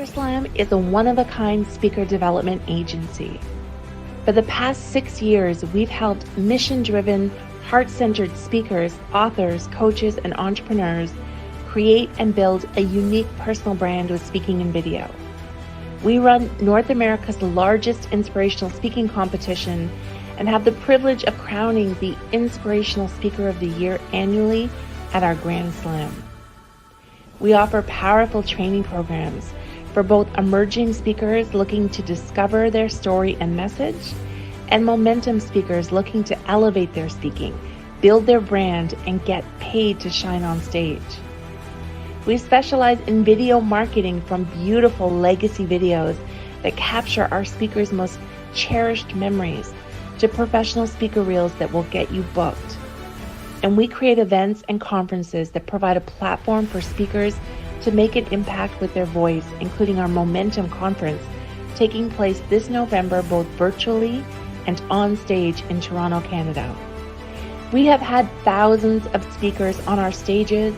Slam is a one-of-a-kind speaker development agency. For the past 6 years, we've helped mission-driven, heart-centered speakers, authors, coaches, and entrepreneurs create and build a unique personal brand with speaking and video. We run North America's largest inspirational speaking competition and have the privilege of crowning the Inspirational Speaker of the Year annually at our Grand Slam. We offer powerful training programs for both emerging speakers looking to discover their story and message, and momentum speakers looking to elevate their speaking, build their brand, and get paid to shine on stage. We specialize in video marketing, from beautiful legacy videos that capture our speakers' most cherished memories to professional speaker reels that will get you booked. And we create events and conferences that provide a platform for speakers to make an impact with their voice, including our Momentum Conference taking place this November, both virtually and on stage in Toronto, Canada. We have had thousands of speakers on our stages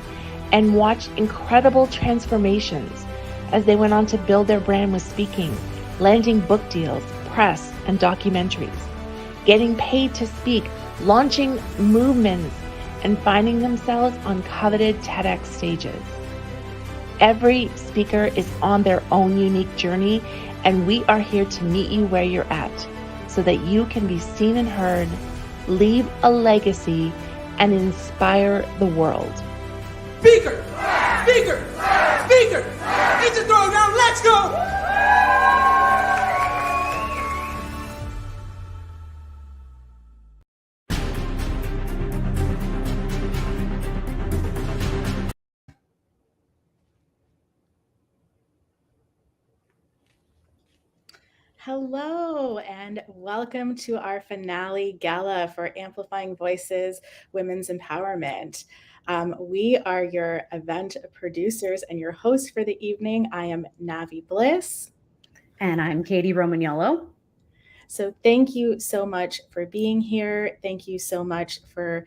and watched incredible transformations as they went on to build their brand with speaking, landing book deals, press, and documentaries, getting paid to speak, launching movements, and finding themselves on coveted TEDx stages. Every speaker is on their own unique journey, and we are here to meet you where you're at so that you can be seen and heard, leave a legacy, and inspire the world. Speaker! Speaker! Speaker! It's a throwdown, let's go! Hello, and welcome to our finale gala for Amplifying Voices Women's Empowerment. We are your event producers and your host for the evening. I am Navi Bliss. And I'm Katie Romagnolo. So thank you so much for being here. Thank you so much for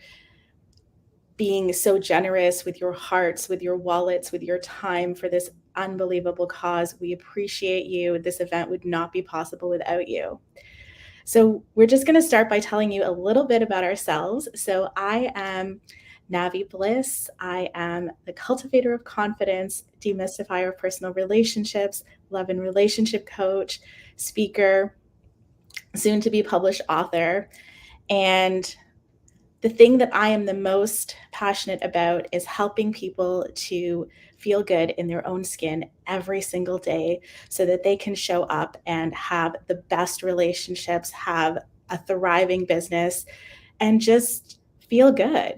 being so generous with your hearts, with your wallets, with your time for this unbelievable cause. We appreciate you. This event would not be possible without you. So we're just going to start by telling you a little bit about ourselves. So I am Navi Bliss. I am the cultivator of confidence, demystifier of personal relationships, love and relationship coach, speaker, soon to be published author. And the thing that I am the most passionate about is helping people to feel good in their own skin every single day so that they can show up and have the best relationships, have a thriving business, and just feel good.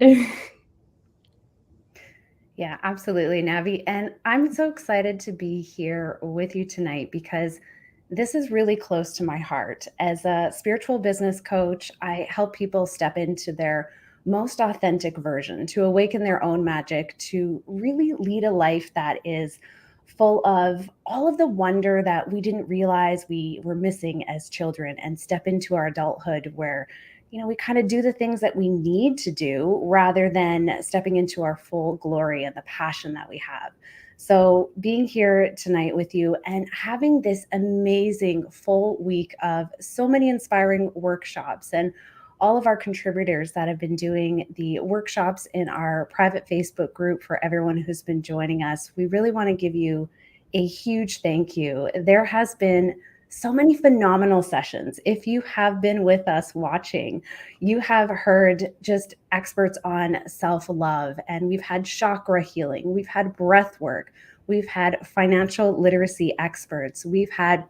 Yeah, absolutely, Navi. And I'm so excited to be here with you tonight because this is really close to my heart. As a spiritual business coach, I help people step into their most authentic version, to awaken their own magic, to really lead a life that is full of all of the wonder that we didn't realize we were missing as children, and step into our adulthood where, we kind of do the things that we need to do rather than stepping into our full glory and the passion that we have. So being here tonight with you and having this amazing full week of so many inspiring workshops, and all of our contributors that have been doing the workshops in our private Facebook group, for everyone who's been joining us, we really want to give you a huge thank you. There has been so many phenomenal sessions. If you have been with us watching, you have heard just experts on self-love, and we've had chakra healing, we've had breath work, we've had financial literacy experts, we've had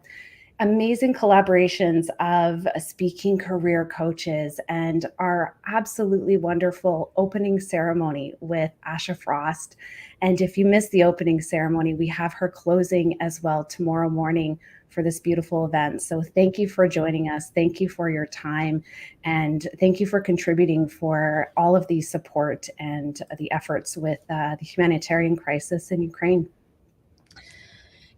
amazing collaborations of speaking career coaches, and our absolutely wonderful opening ceremony with Asha Frost. And if you missed the opening ceremony, we have her closing as well tomorrow morning for this beautiful event. So thank you for joining us. Thank you for your time. And thank you for contributing for all of the support and the efforts with the humanitarian crisis in Ukraine.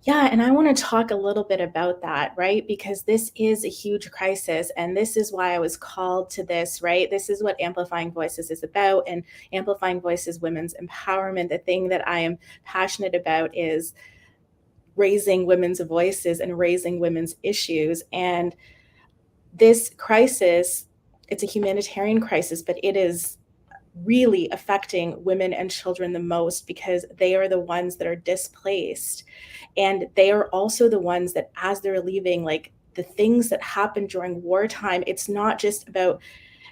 Yeah, and I want to talk a little bit about that, right? Because this is a huge crisis, and this is why I was called to this, right? This is what Amplifying Voices is about, and Amplifying Voices Women's Empowerment. The thing that I am passionate about is raising women's voices and raising women's issues. And this crisis, it's a humanitarian crisis, but it is really affecting women and children the most because they are the ones that are displaced. And they are also the ones that, as they're leaving, like the things that happen during wartime, it's not just about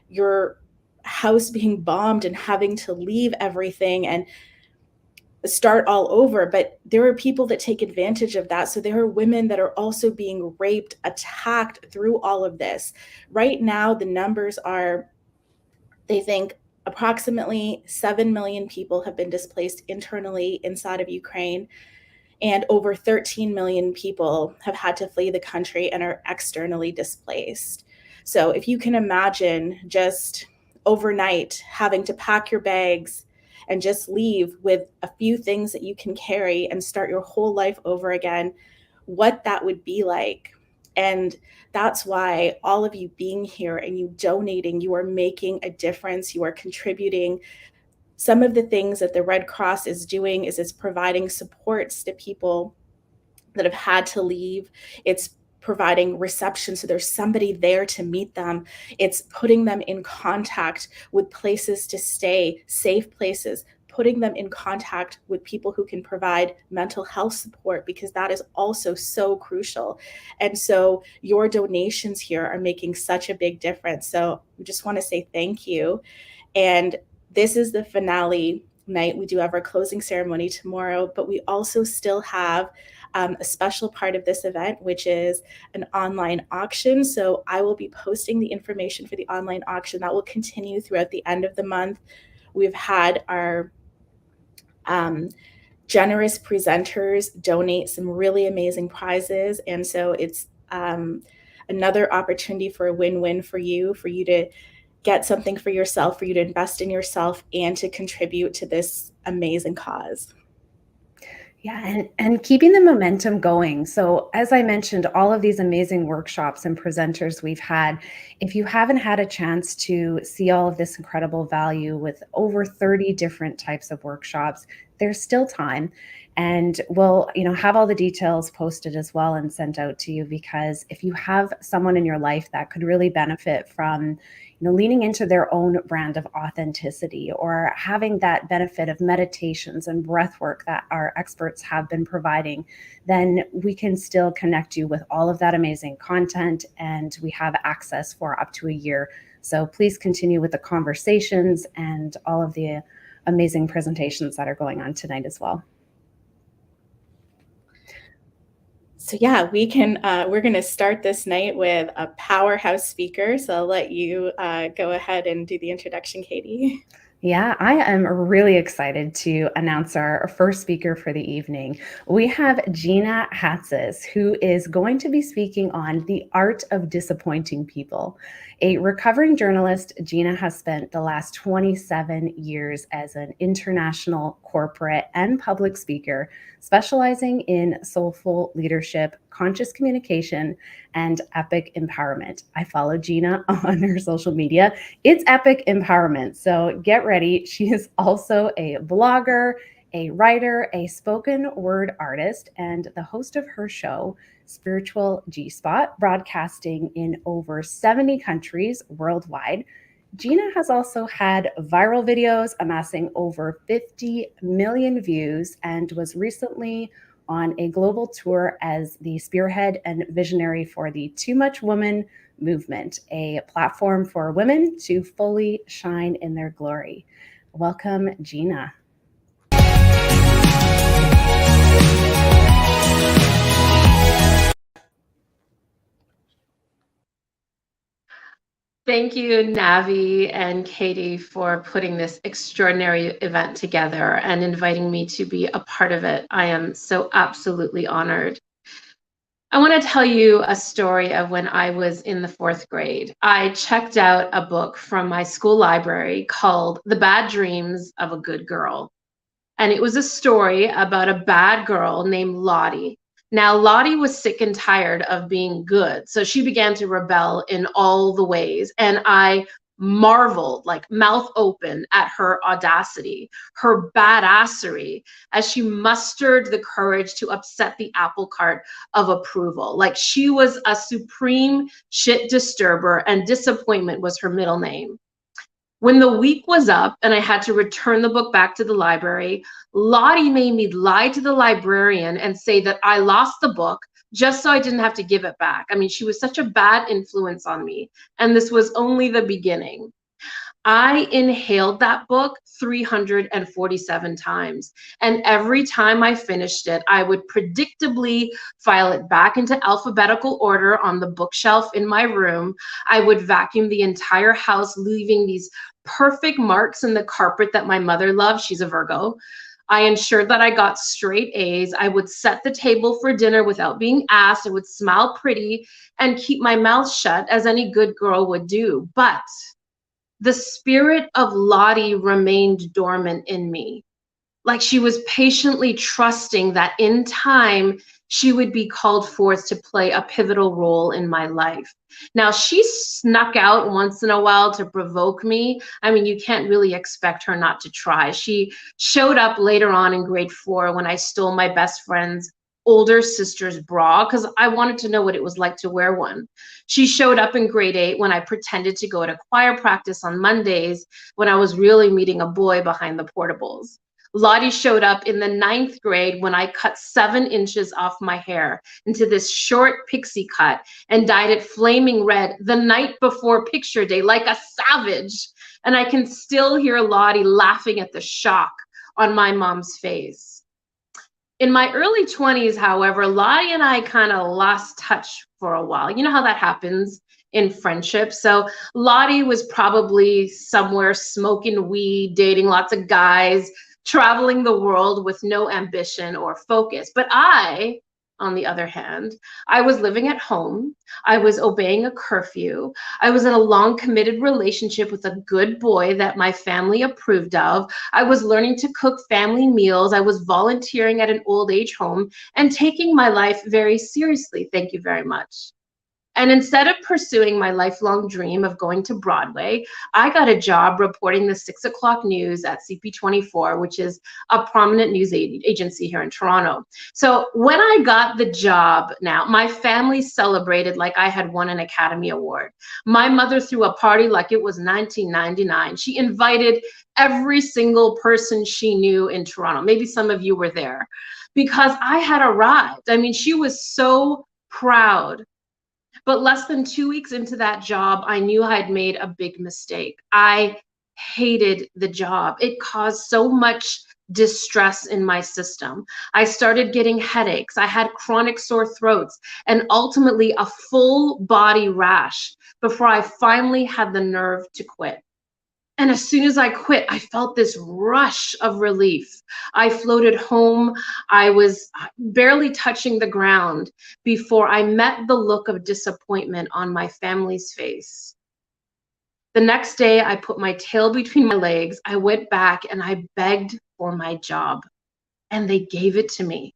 your house being bombed and having to leave everything and start all over, but there are people that take advantage of that. So there are women that are also being raped, attacked through all of this. Right now, the numbers are, they think approximately 7 million people have been displaced internally inside of Ukraine, and over 13 million people have had to flee the country and are externally displaced. So if you can imagine just overnight having to pack your bags and just leave with a few things that you can carry and start your whole life over again, what that would be like. And that's why all of you being here and you donating, you are making a difference, you are contributing. Some of the things that the Red Cross is doing is it's providing supports to people that have had to leave. It's providing reception, so there's somebody there to meet them. It's putting them in contact with places to stay, safe places, putting them in contact with people who can provide mental health support, because that is also so crucial. And so your donations here are making such a big difference. So we just want to say thank you. And this is the finale night. We do have our closing ceremony tomorrow, but we also still have a special part of this event, which is an online auction. So I will be posting the information for the online auction that will continue throughout the end of the month. We've had our generous presenters donate some really amazing prizes. And so it's another opportunity for a win-win for you to get something for yourself, for you to invest in yourself, and to contribute to this amazing cause. Yeah, and keeping the momentum going. So as I mentioned, all of these amazing workshops and presenters we've had, if you haven't had a chance to see all of this incredible value with over 30 different types of workshops, there's still time. And we'll, have all the details posted as well and sent out to you, because if you have someone in your life that could really benefit from leaning into their own brand of authenticity, or having that benefit of meditations and breath work that our experts have been providing, then we can still connect you with all of that amazing content, and we have access for up to a year. So please continue with the conversations and all of the amazing presentations that are going on tonight as well. So yeah, we're going to start this night with a powerhouse speaker. So I'll let you go ahead and do the introduction, Katie. Yeah, I am really excited to announce our first speaker for the evening. We have Gina Hatzis, who is going to be speaking on the art of disappointing people. A recovering journalist, Gina has spent the last 27 years as an international corporate and public speaker, specializing in soulful leadership, conscious communication, and epic empowerment. I follow Gina on her social media. It's epic empowerment, so get ready. She is also a blogger, a writer, a spoken word artist, and the host of her show, Spiritual G-Spot, broadcasting in over 70 countries worldwide. Gina has also had viral videos amassing over 50 million views, and was recently on a global tour as the spearhead and visionary for the Too Much Woman movement, a platform for women to fully shine in their glory. Welcome, Gina. Thank you, Navi and Katie, for putting this extraordinary event together and inviting me to be a part of it. I am so absolutely honored. I want to tell you a story of when I was in the 4th grade. I checked out a book from my school library called The Bad Dreams of a Good Girl. And it was a story about a bad girl named Lottie. Now, Lottie was sick and tired of being good, so she began to rebel in all the ways. And I marveled, like mouth open, at her audacity, her badassery, as she mustered the courage to upset the apple cart of approval. Like she was a supreme shit disturber, and disappointment was her middle name. When the week was up and I had to return the book back to the library, Lottie made me lie to the librarian and say that I lost the book just so I didn't have to give it back. I mean, she was such a bad influence on me, and this was only the beginning. I inhaled that book 347 times. And every time I finished it, I would predictably file it back into alphabetical order on the bookshelf in my room. I would vacuum the entire house, leaving these perfect marks in the carpet that my mother loved. She's a Virgo. I ensured that I got straight A's. I would set the table for dinner without being asked. I would smile pretty and keep my mouth shut, as any good girl would do. But the spirit of Lottie remained dormant in me. Like she was patiently trusting that in time she would be called forth to play a pivotal role in my life. Now, she snuck out once in a while to provoke me. I mean, you can't really expect her not to try. She showed up later on in grade 4 when I stole my best friend's older sister's bra because I wanted to know what it was like to wear one. She showed up in grade 8 when I pretended to go to choir practice on Mondays when I was really meeting a boy behind the portables. Lottie showed up in the 9th grade when I cut 7 inches off my hair into this short pixie cut and dyed it flaming red the night before picture day like a savage. And I can still hear Lottie laughing at the shock on my mom's face. In my early 20s, however, Lottie and I kind of lost touch for a while. You know how that happens in friendship. So Lottie was probably somewhere smoking weed, dating lots of guys, traveling the world with no ambition or focus. But I, on the other hand, I was living at home. I was obeying a curfew. I was in a long committed relationship with a good boy that my family approved of. I was learning to cook family meals. I was volunteering at an old age home and taking my life very seriously. Thank you very much. And instead of pursuing my lifelong dream of going to Broadway, I got a job reporting the 6 o'clock news at CP24, which is a prominent news agency here in Toronto. So when I got the job now, my family celebrated like I had won an Academy Award. My mother threw a party like it was 1999. She invited every single person she knew in Toronto. Maybe some of you were there because I had arrived. I mean, she was so proud. But less than 2 weeks into that job, I knew I'd made a big mistake. I hated the job. It caused so much distress in my system. I started getting headaches. I had chronic sore throats and ultimately a full body rash before I finally had the nerve to quit. And as soon as I quit, I felt this rush of relief. I floated home. I was barely touching the ground before I met the look of disappointment on my family's face. The next day, I put my tail between my legs. I went back and I begged for my job, and they gave it to me.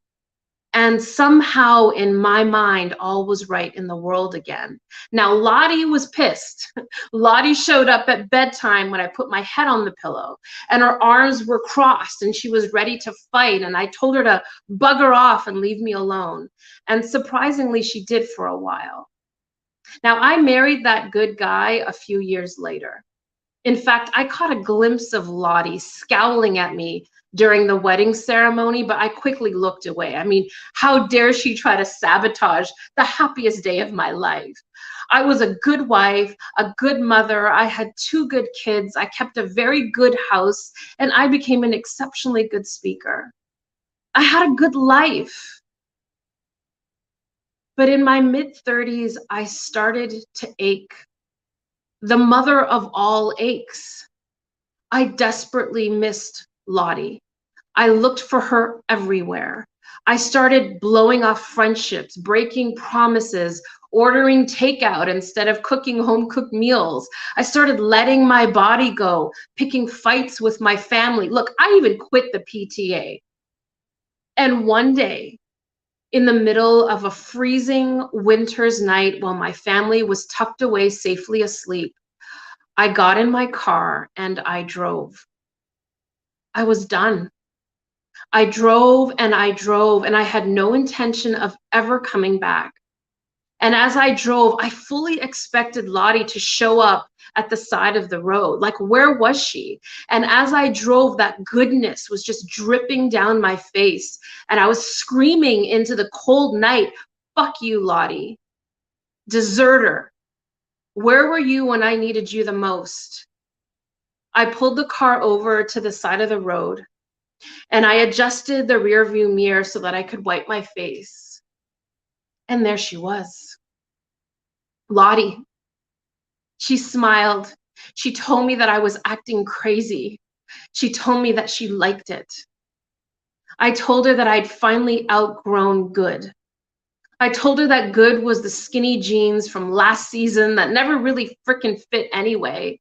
And somehow in my mind, all was right in the world again. Now, Lottie was pissed. Lottie showed up at bedtime when I put my head on the pillow and her arms were crossed and she was ready to fight. And I told her to bugger off and leave me alone. And surprisingly, she did for a while. Now, I married that good guy a few years later. In fact, I caught a glimpse of Lottie scowling at me during the wedding ceremony, but I quickly looked away. I mean, how dare she try to sabotage the happiest day of my life? I was a good wife, a good mother. I had 2 good kids. I kept a very good house, and I became an exceptionally good speaker. I had a good life. But in my mid-30s, I started to ache. The mother of all aches. I desperately missed Lottie. I looked for her everywhere. I started blowing off friendships, breaking promises, ordering takeout instead of cooking home-cooked meals. I started letting my body go, picking fights with my family. Look, I even quit the PTA. And one day, in the middle of a freezing winter's night while my family was tucked away safely asleep, I got in my car and I drove. I was done. I drove and I drove, and I had no intention of ever coming back. And as I drove, I fully expected Lottie to show up at the side of the road. Like, where was she? And as I drove, that goodness was just dripping down my face. And I was screaming into the cold night, "Fuck you, Lottie. Deserter. Where were you when I needed you the most?" I pulled the car over to the side of the road, and I adjusted the rearview mirror so that I could wipe my face. And there she was, Lottie. She smiled. She told me that I was acting crazy. She told me that she liked it. I told her that I'd finally outgrown good. I told her that good was the skinny jeans from last season that never really frickin' fit anyway.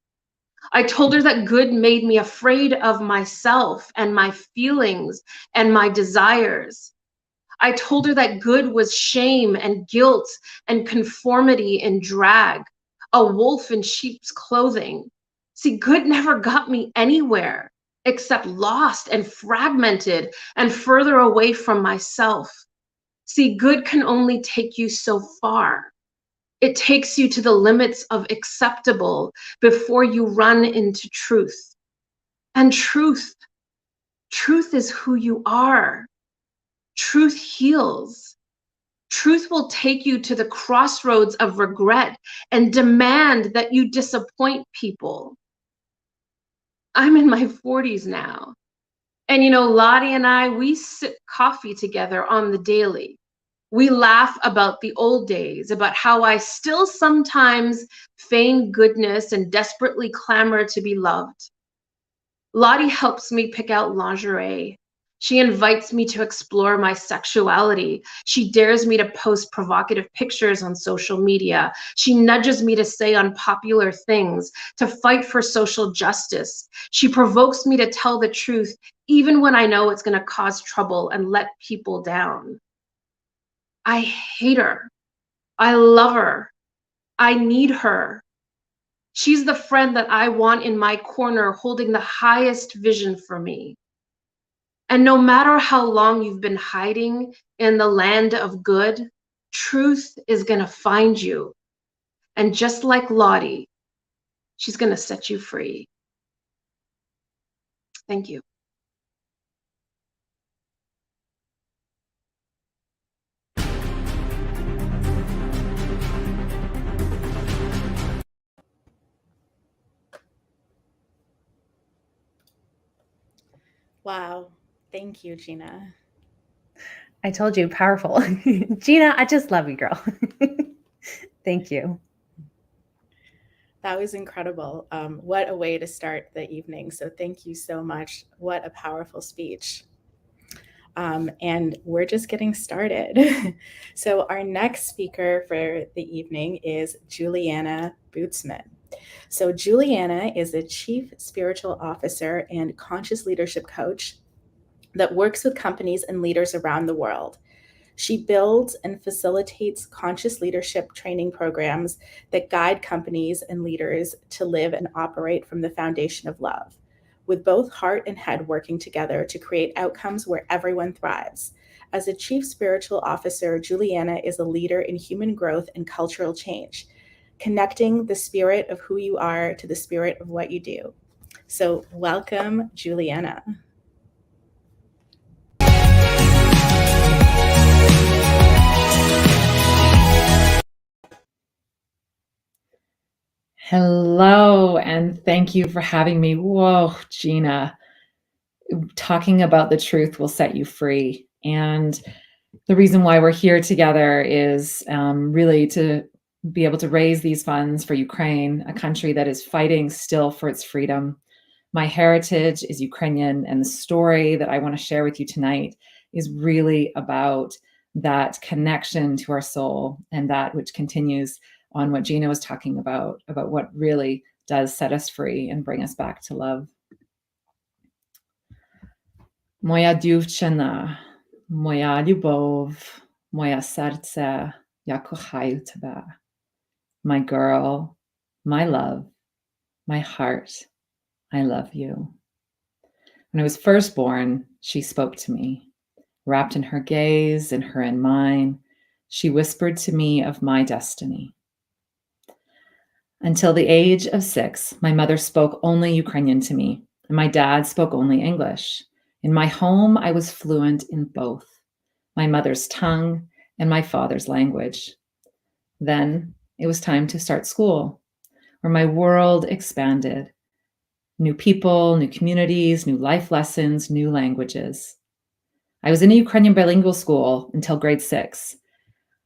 I told her that good made me afraid of myself and my feelings and my desires. I told her that good was shame and guilt and conformity in drag, a wolf in sheep's clothing. See, good never got me anywhere except lost and fragmented and further away from myself. See, good can only take you so far. It takes you to the limits of acceptable before you run into truth. And truth is who you are. Truth heals. Truth will take you to the crossroads of regret and demand that you disappoint people. I'm in my 40s now. And Lottie and I, we sip coffee together on the daily. We laugh about the old days, about how I still sometimes feign goodness and desperately clamor to be loved. Lottie helps me pick out lingerie. She invites me to explore my sexuality. She dares me to post provocative pictures on social media. She nudges me to say unpopular things, to fight for social justice. She provokes me to tell the truth, even when I know it's going to cause trouble and let people down. I hate her. I love her. I need her. She's the friend that I want in my corner, holding the highest vision for me. And no matter how long you've been hiding in the land of good, truth is going to find you. And just like Lottie, she's going to set you free. Thank you. Wow. Thank you, Gina. I told you, powerful. Gina, I just love you, girl. Thank you. That was incredible. What a way to start the evening. So thank you so much. What a powerful speech. And we're just getting started. So our next speaker for the evening is Juliana Bootsman. So Juliana is a Chief Spiritual Officer and Conscious Leadership Coach that works with companies and leaders around the world. She builds and facilitates conscious leadership training programs that guide companies and leaders to live and operate from the foundation of love, with both heart and head working together to create outcomes where everyone thrives. As a Chief Spiritual Officer, Juliana is a leader in human growth and cultural change, connecting the spirit of who you are to the spirit of what you do. So welcome, Juliana. Hello, and thank you for having me. Whoa, Gina, talking about the truth will set you free. And the reason why we're here together is really to be able to raise these funds for Ukraine, a country that is fighting still for its freedom. My heritage is Ukrainian, and the story that I want to share with you tonight is really about that connection to our soul and that which continues on what Gina was talking about what really does set us free and bring us back to love. Moja dziewczyna, moja любов, moje serce, ja kochаю тебя. My girl, my love, my heart, I love you. When I was first born, she spoke to me. Wrapped in her gaze and her in mine, she whispered to me of my destiny. Until the age of 6, my mother spoke only Ukrainian to me, and my dad spoke only English. In my home, I was fluent in both, my mother's tongue and my father's language. Then it was time to start school, where my world expanded. New people, new communities, new life lessons, new languages. I was in a Ukrainian bilingual school until grade 6.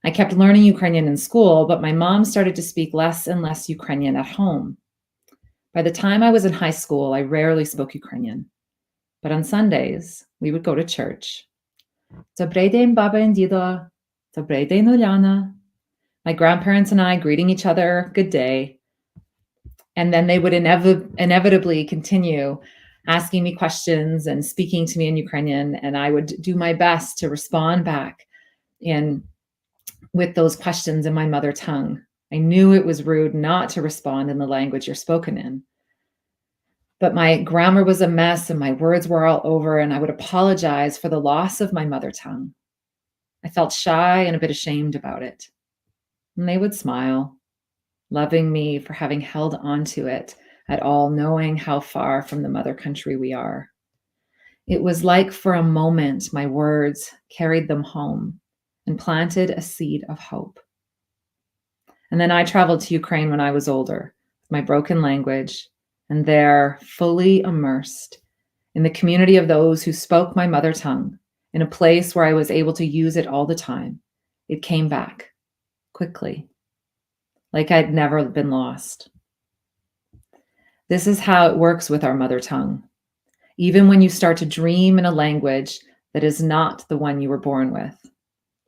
I kept learning Ukrainian in school, but my mom started to speak less and less Ukrainian at home. By the time I was in high school, I rarely spoke Ukrainian. But on Sundays, we would go to church. Добрий день, баба and дідо. Добрий день, Uliana. My grandparents and I greeting each other, good day. And then they would inevitably continue asking me questions and speaking to me in Ukrainian, and I would do my best to respond back with those questions in my mother tongue. I knew it was rude not to respond in the language you're spoken in. But my grammar was a mess and my words were all over, and I would apologize for the loss of my mother tongue. I felt shy and a bit ashamed about it. And they would smile, loving me for having held on to it at all, knowing how far from the mother country we are. It was like for a moment my words carried them home and planted a seed of hope. And then I traveled to Ukraine when I was older, with my broken language, and there, fully immersed in the community of those who spoke my mother tongue, in a place where I was able to use it all the time, it came back quickly, like I'd never been lost. This is how it works with our mother tongue. Even when you start to dream in a language that is not the one you were born with,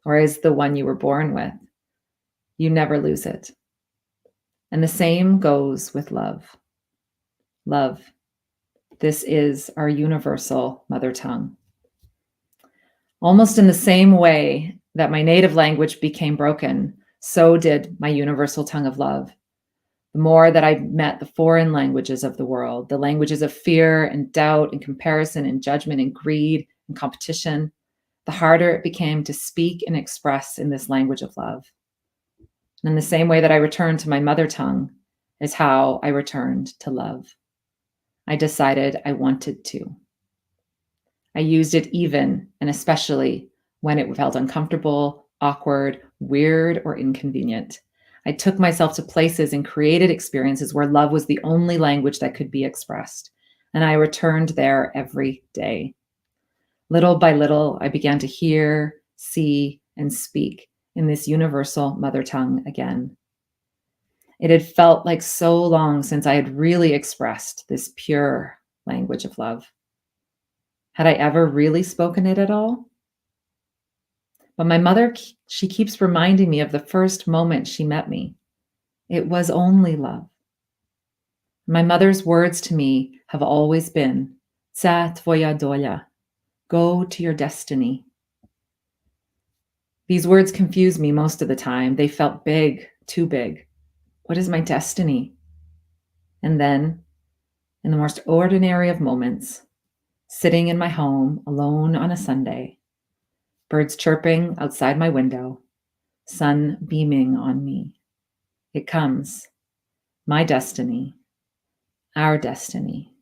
or is the one you were born with, you never lose it. And the same goes with love. Love. This is our universal mother tongue. Almost in the same way that my native language became broken, so did my universal tongue of love. The more that I met the foreign languages of the world, the languages of fear and doubt and comparison and judgment and greed and competition, the harder it became to speak and express in this language of love. And in the same way that I returned to my mother tongue is how I returned to love. I decided I wanted to. I used it even and especially when it felt uncomfortable, awkward, weird, or inconvenient. I took myself to places and created experiences where love was the only language that could be expressed, and I returned there every day. Little by little, I began to hear, see, and speak in this universal mother tongue again. It had felt like so long since I had really expressed this pure language of love. Had I ever really spoken it at all? But my mother, she keeps reminding me of the first moment she met me. It was only love. My mother's words to me have always been, "Tsa tvoya doля," go to your destiny. These words confused me most of the time. They felt big, too big. What is my destiny? And then, in the most ordinary of moments, sitting in my home alone on a Sunday, birds chirping outside my window, sun beaming on me, it comes. My destiny, our destiny,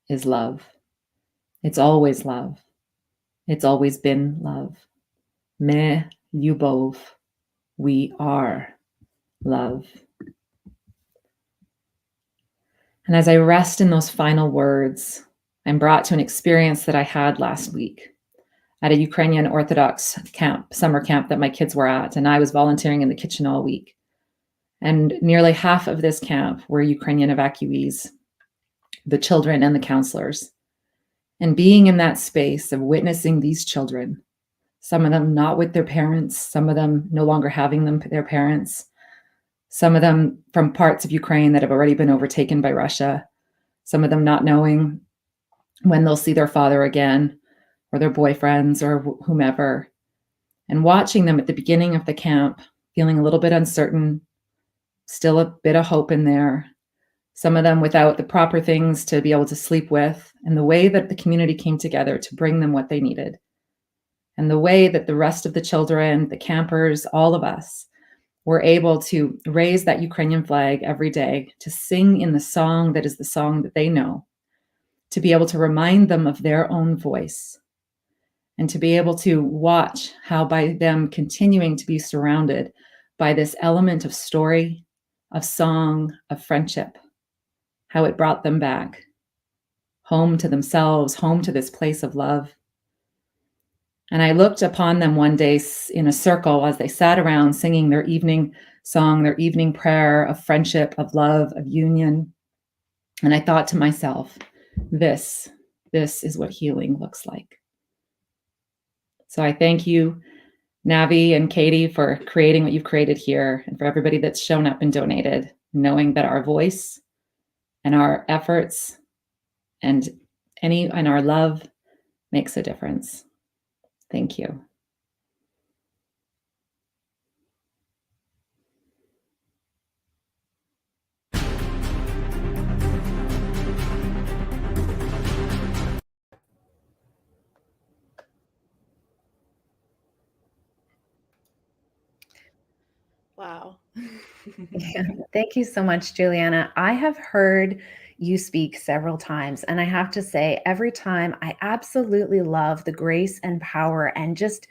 is love. It's always love. It's always been love. Me Lyubov, we are love. And as I rest in those final words, I'm brought to an experience that I had last week at a Ukrainian Orthodox camp, summer camp that my kids were at, and I was volunteering in the kitchen all week. And nearly half of this camp were Ukrainian evacuees, the children and the counselors. And being in that space of witnessing these children, some of them not with their parents, some of them no longer having their parents, some of them from parts of Ukraine that have already been overtaken by Russia, some of them not knowing when they'll see their father again, or their boyfriends, or whomever. And watching them at the beginning of the camp, feeling a little bit uncertain, still a bit of hope in there, some of them without the proper things to be able to sleep with, and the way that the community came together to bring them what they needed, and the way that the rest of the children, the campers, all of us were able to raise that Ukrainian flag every day, to sing in the song that is the song that they know, to be able to remind them of their own voice, and to be able to watch how by them continuing to be surrounded by this element of story, of song, of friendship, how it brought them back home to themselves, home to this place of love. And I looked upon them one day in a circle as they sat around singing their evening song, their evening prayer of friendship, of love, of union. And I thought to myself, this is what healing looks like. So I thank you, Navi and Katie, for creating what you've created here, and for everybody that's shown up and donated, knowing that our voice and our efforts and our love makes a difference. Thank you. Wow. Yeah, thank you so much, Juliana. I have heard you speak several times, and I have to say, every time I absolutely love the grace and power and just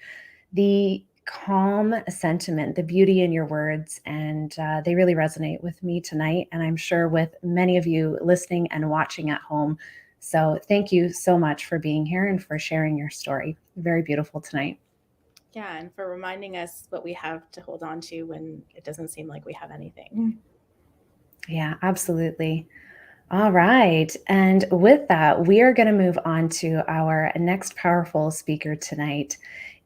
the calm sentiment, the beauty in your words, and they really resonate with me tonight, and I'm sure with many of you listening and watching at home. So thank you so much for being here and for sharing your story. Very beautiful tonight. Yeah, and for reminding us what we have to hold on to when it doesn't seem like we have anything. Yeah, absolutely. All right. And with that, we are going to move on to our next powerful speaker tonight,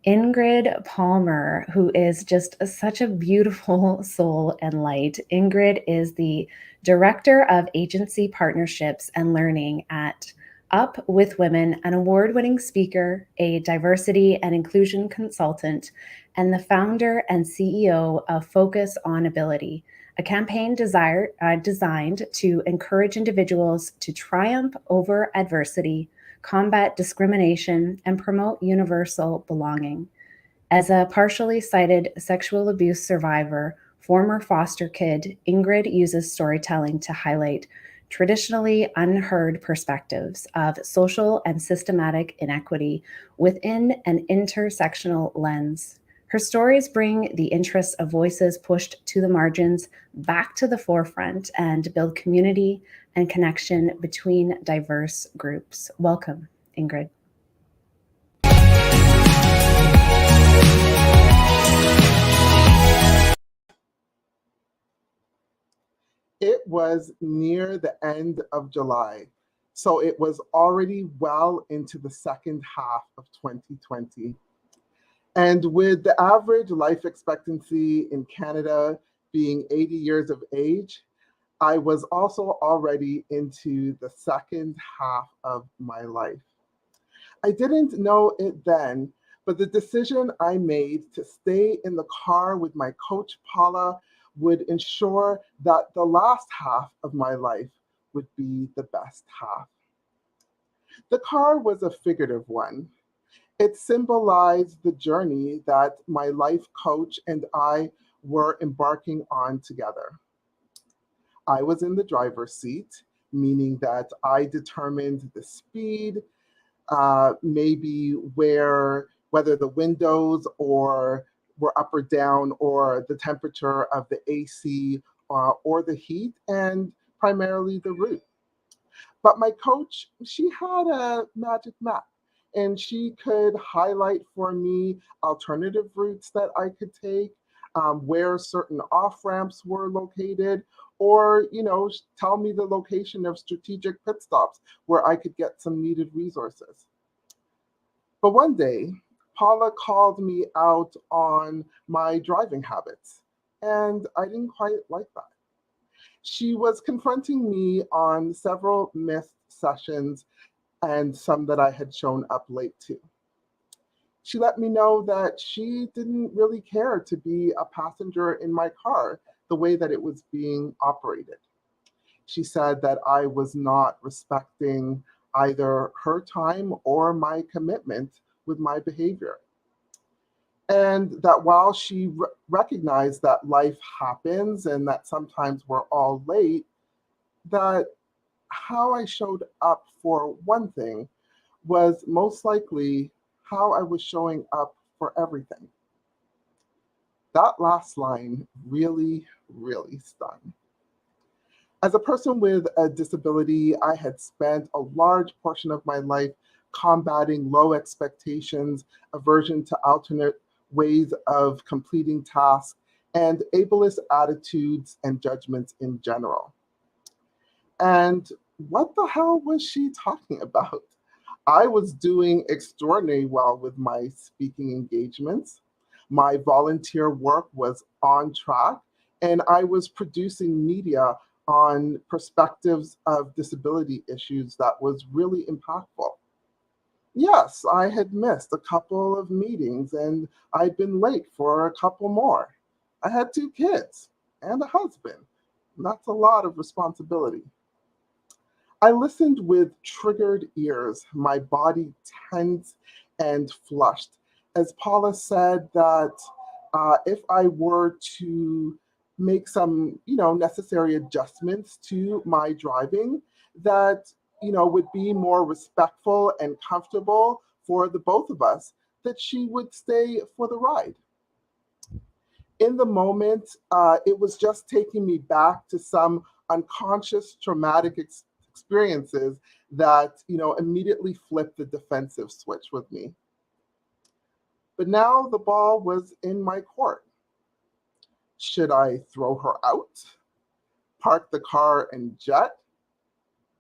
Ingrid Palmer, who is just such a beautiful soul and light. Ingrid is the Director of Agency Partnerships and Learning at Up with Women, an award-winning speaker, a diversity and inclusion consultant, and the founder and CEO of Focus on Ability, a campaign designed to encourage individuals to triumph over adversity, combat discrimination, and promote universal belonging. As a partially sighted sexual abuse survivor, former foster kid, Ingrid uses storytelling to highlight traditionally unheard perspectives of social and systematic inequity within an intersectional lens. Her stories bring the interests of voices pushed to the margins back to the forefront and build community and connection between diverse groups. Welcome, Ingrid. It was near the end of July, so it was already well into the second half of 2020. And with the average life expectancy in Canada being 80 years of age, I was also already into the second half of my life. I didn't know it then, but the decision I made to stay in the car with my coach, Paula, would ensure that the last half of my life would be the best half. The car was a figurative one. It symbolized the journey that my life coach and I were embarking on together. I was in the driver's seat, meaning that I determined the speed, maybe whether the windows were up or down, or the temperature of the AC, or the heat, and primarily the route. But my coach, she had a magic map, and she could highlight for me alternative routes that I could take, where certain off ramps were located, or tell me the location of strategic pit stops where I could get some needed resources. But one day, Paula called me out on my driving habits, and I didn't quite like that. She was confronting me on several missed sessions and some that I had shown up late to. She let me know that she didn't really care to be a passenger in my car the way that it was being operated. She said that I was not respecting either her time or my commitment with my behavior. And that while she recognized that life happens and that sometimes we're all late, that how I showed up for one thing was most likely how I was showing up for everything. That last line really, really stung. As a person with a disability, I had spent a large portion of my life combating low expectations, aversion to alternate ways of completing tasks, and ableist attitudes and judgments in general. And what the hell was she talking about? I was doing extraordinarily well with my speaking engagements. My volunteer work was on track, and I was producing media on perspectives of disability issues that was really impactful. Yes, I had missed a couple of meetings and I'd been late for a couple more. I had 2 kids and a husband. That's a lot of responsibility. I listened with triggered ears, my body tense and flushed, as Paula said that if I were to make some, necessary adjustments to my driving, that, would be more respectful and comfortable for the both of us, that she would stay for the ride. In the moment, it was just taking me back to some unconscious traumatic experiences that immediately flipped the defensive switch with me. But now the ball was in my court. Should I throw her out, park the car and jet,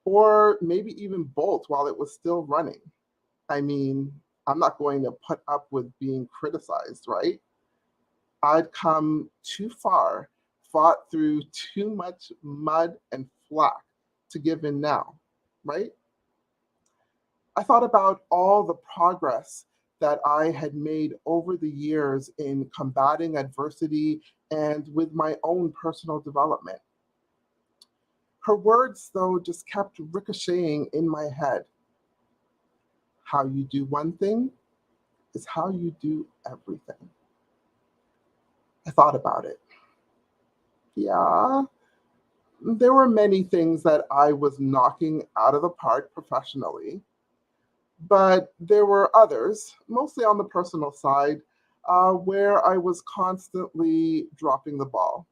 or maybe even bolt while it was still running? I mean, I'm not going to put up with being criticized, right? I'd come too far, fought through too much mud and flack to give in now, right? I thought about all the progress that I had made over the years in combating adversity and with my own personal development. Her words, though, just kept ricocheting in my head. How you do one thing is how you do everything. I thought about it. Yeah, there were many things that I was knocking out of the park professionally, but there were others, mostly on the personal side, where I was constantly dropping the ball,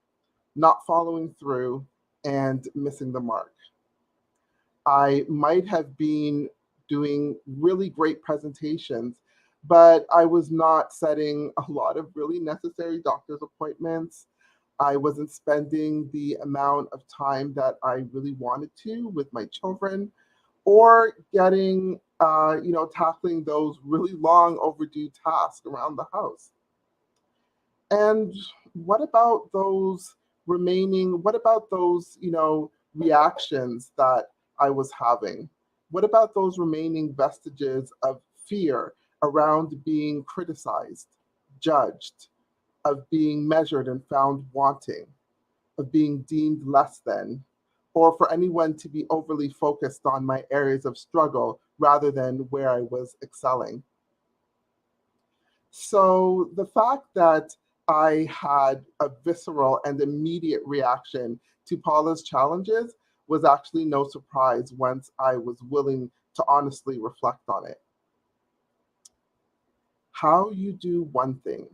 not following through, and missing the mark. I might have been doing really great presentations, but I was not setting a lot of really necessary doctor's appointments. I wasn't spending the amount of time that I really wanted to with my children, or getting, tackling those really long overdue tasks around the house. And what about those, reactions that I was having? What about those remaining vestiges of fear around being criticized, judged, of being measured and found wanting, of being deemed less than, or for anyone to be overly focused on my areas of struggle rather than where I was excelling? So the fact that I had a visceral and immediate reaction to Paula's challenges was actually no surprise once I was willing to honestly reflect on it. How you do one thing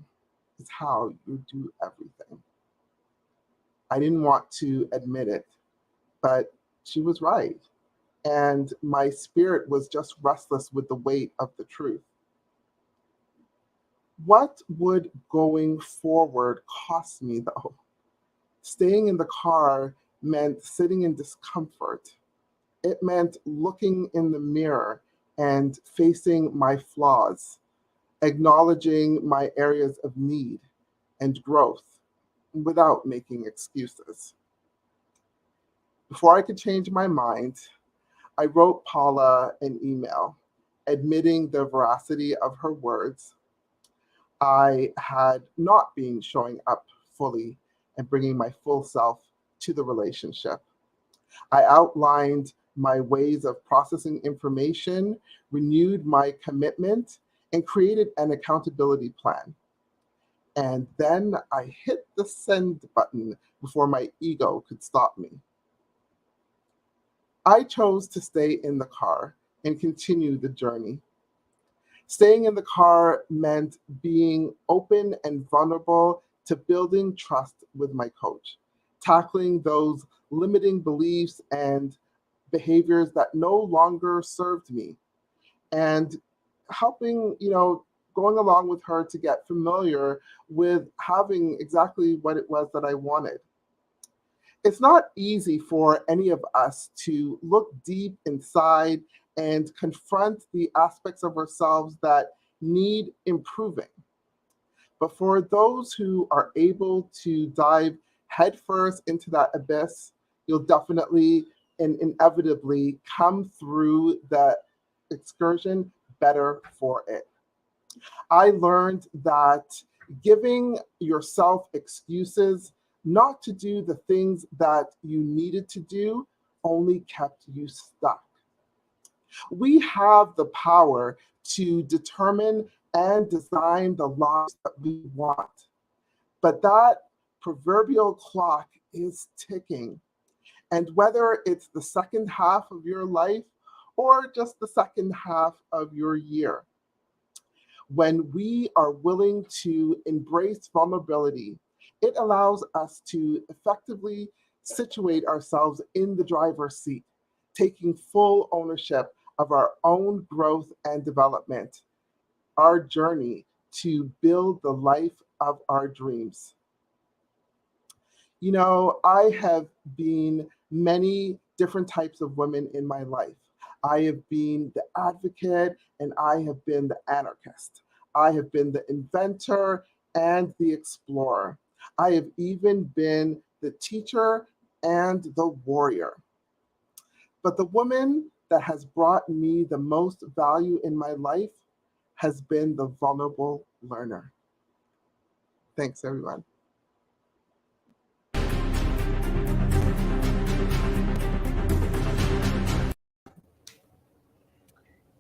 is how you do everything. I didn't want to admit it, but she was right. And my spirit was just restless with the weight of the truth. What would going forward cost me, though? Staying in the car meant sitting in discomfort. It meant looking in the mirror and facing my flaws, acknowledging my areas of need and growth without making excuses. Before I could change my mind, I wrote Paula an email admitting the veracity of her words. I had not been showing up fully and bringing my full self to the relationship. I outlined my ways of processing information, renewed my commitment, and created an accountability plan. And then I hit the send button before my ego could stop me. I chose to stay in the car and continue the journey. Staying in the car meant being open and vulnerable to building trust with my coach, tackling those limiting beliefs and behaviors that no longer served me, and helping, going along with her to get familiar with having exactly what it was that I wanted. It's not easy for any of us to look deep inside and confront the aspects of ourselves that need improving. But for those who are able to dive headfirst into that abyss, you'll definitely and inevitably come through that excursion better for it. I learned that giving yourself excuses not to do the things that you needed to do only kept you stuck. We have the power to determine and design the lives that we want, but that proverbial clock is ticking. And whether it's the second half of your life or just the second half of your year, when we are willing to embrace vulnerability, it allows us to effectively situate ourselves in the driver's seat, taking full ownership of our own growth and development, our journey to build the life of our dreams. I have been many different types of women in my life. I have been the advocate and I have been the anarchist. I have been the inventor and the explorer. I have even been the teacher and the warrior. But the woman that has brought me the most value in my life has been the vulnerable learner. Thanks, everyone.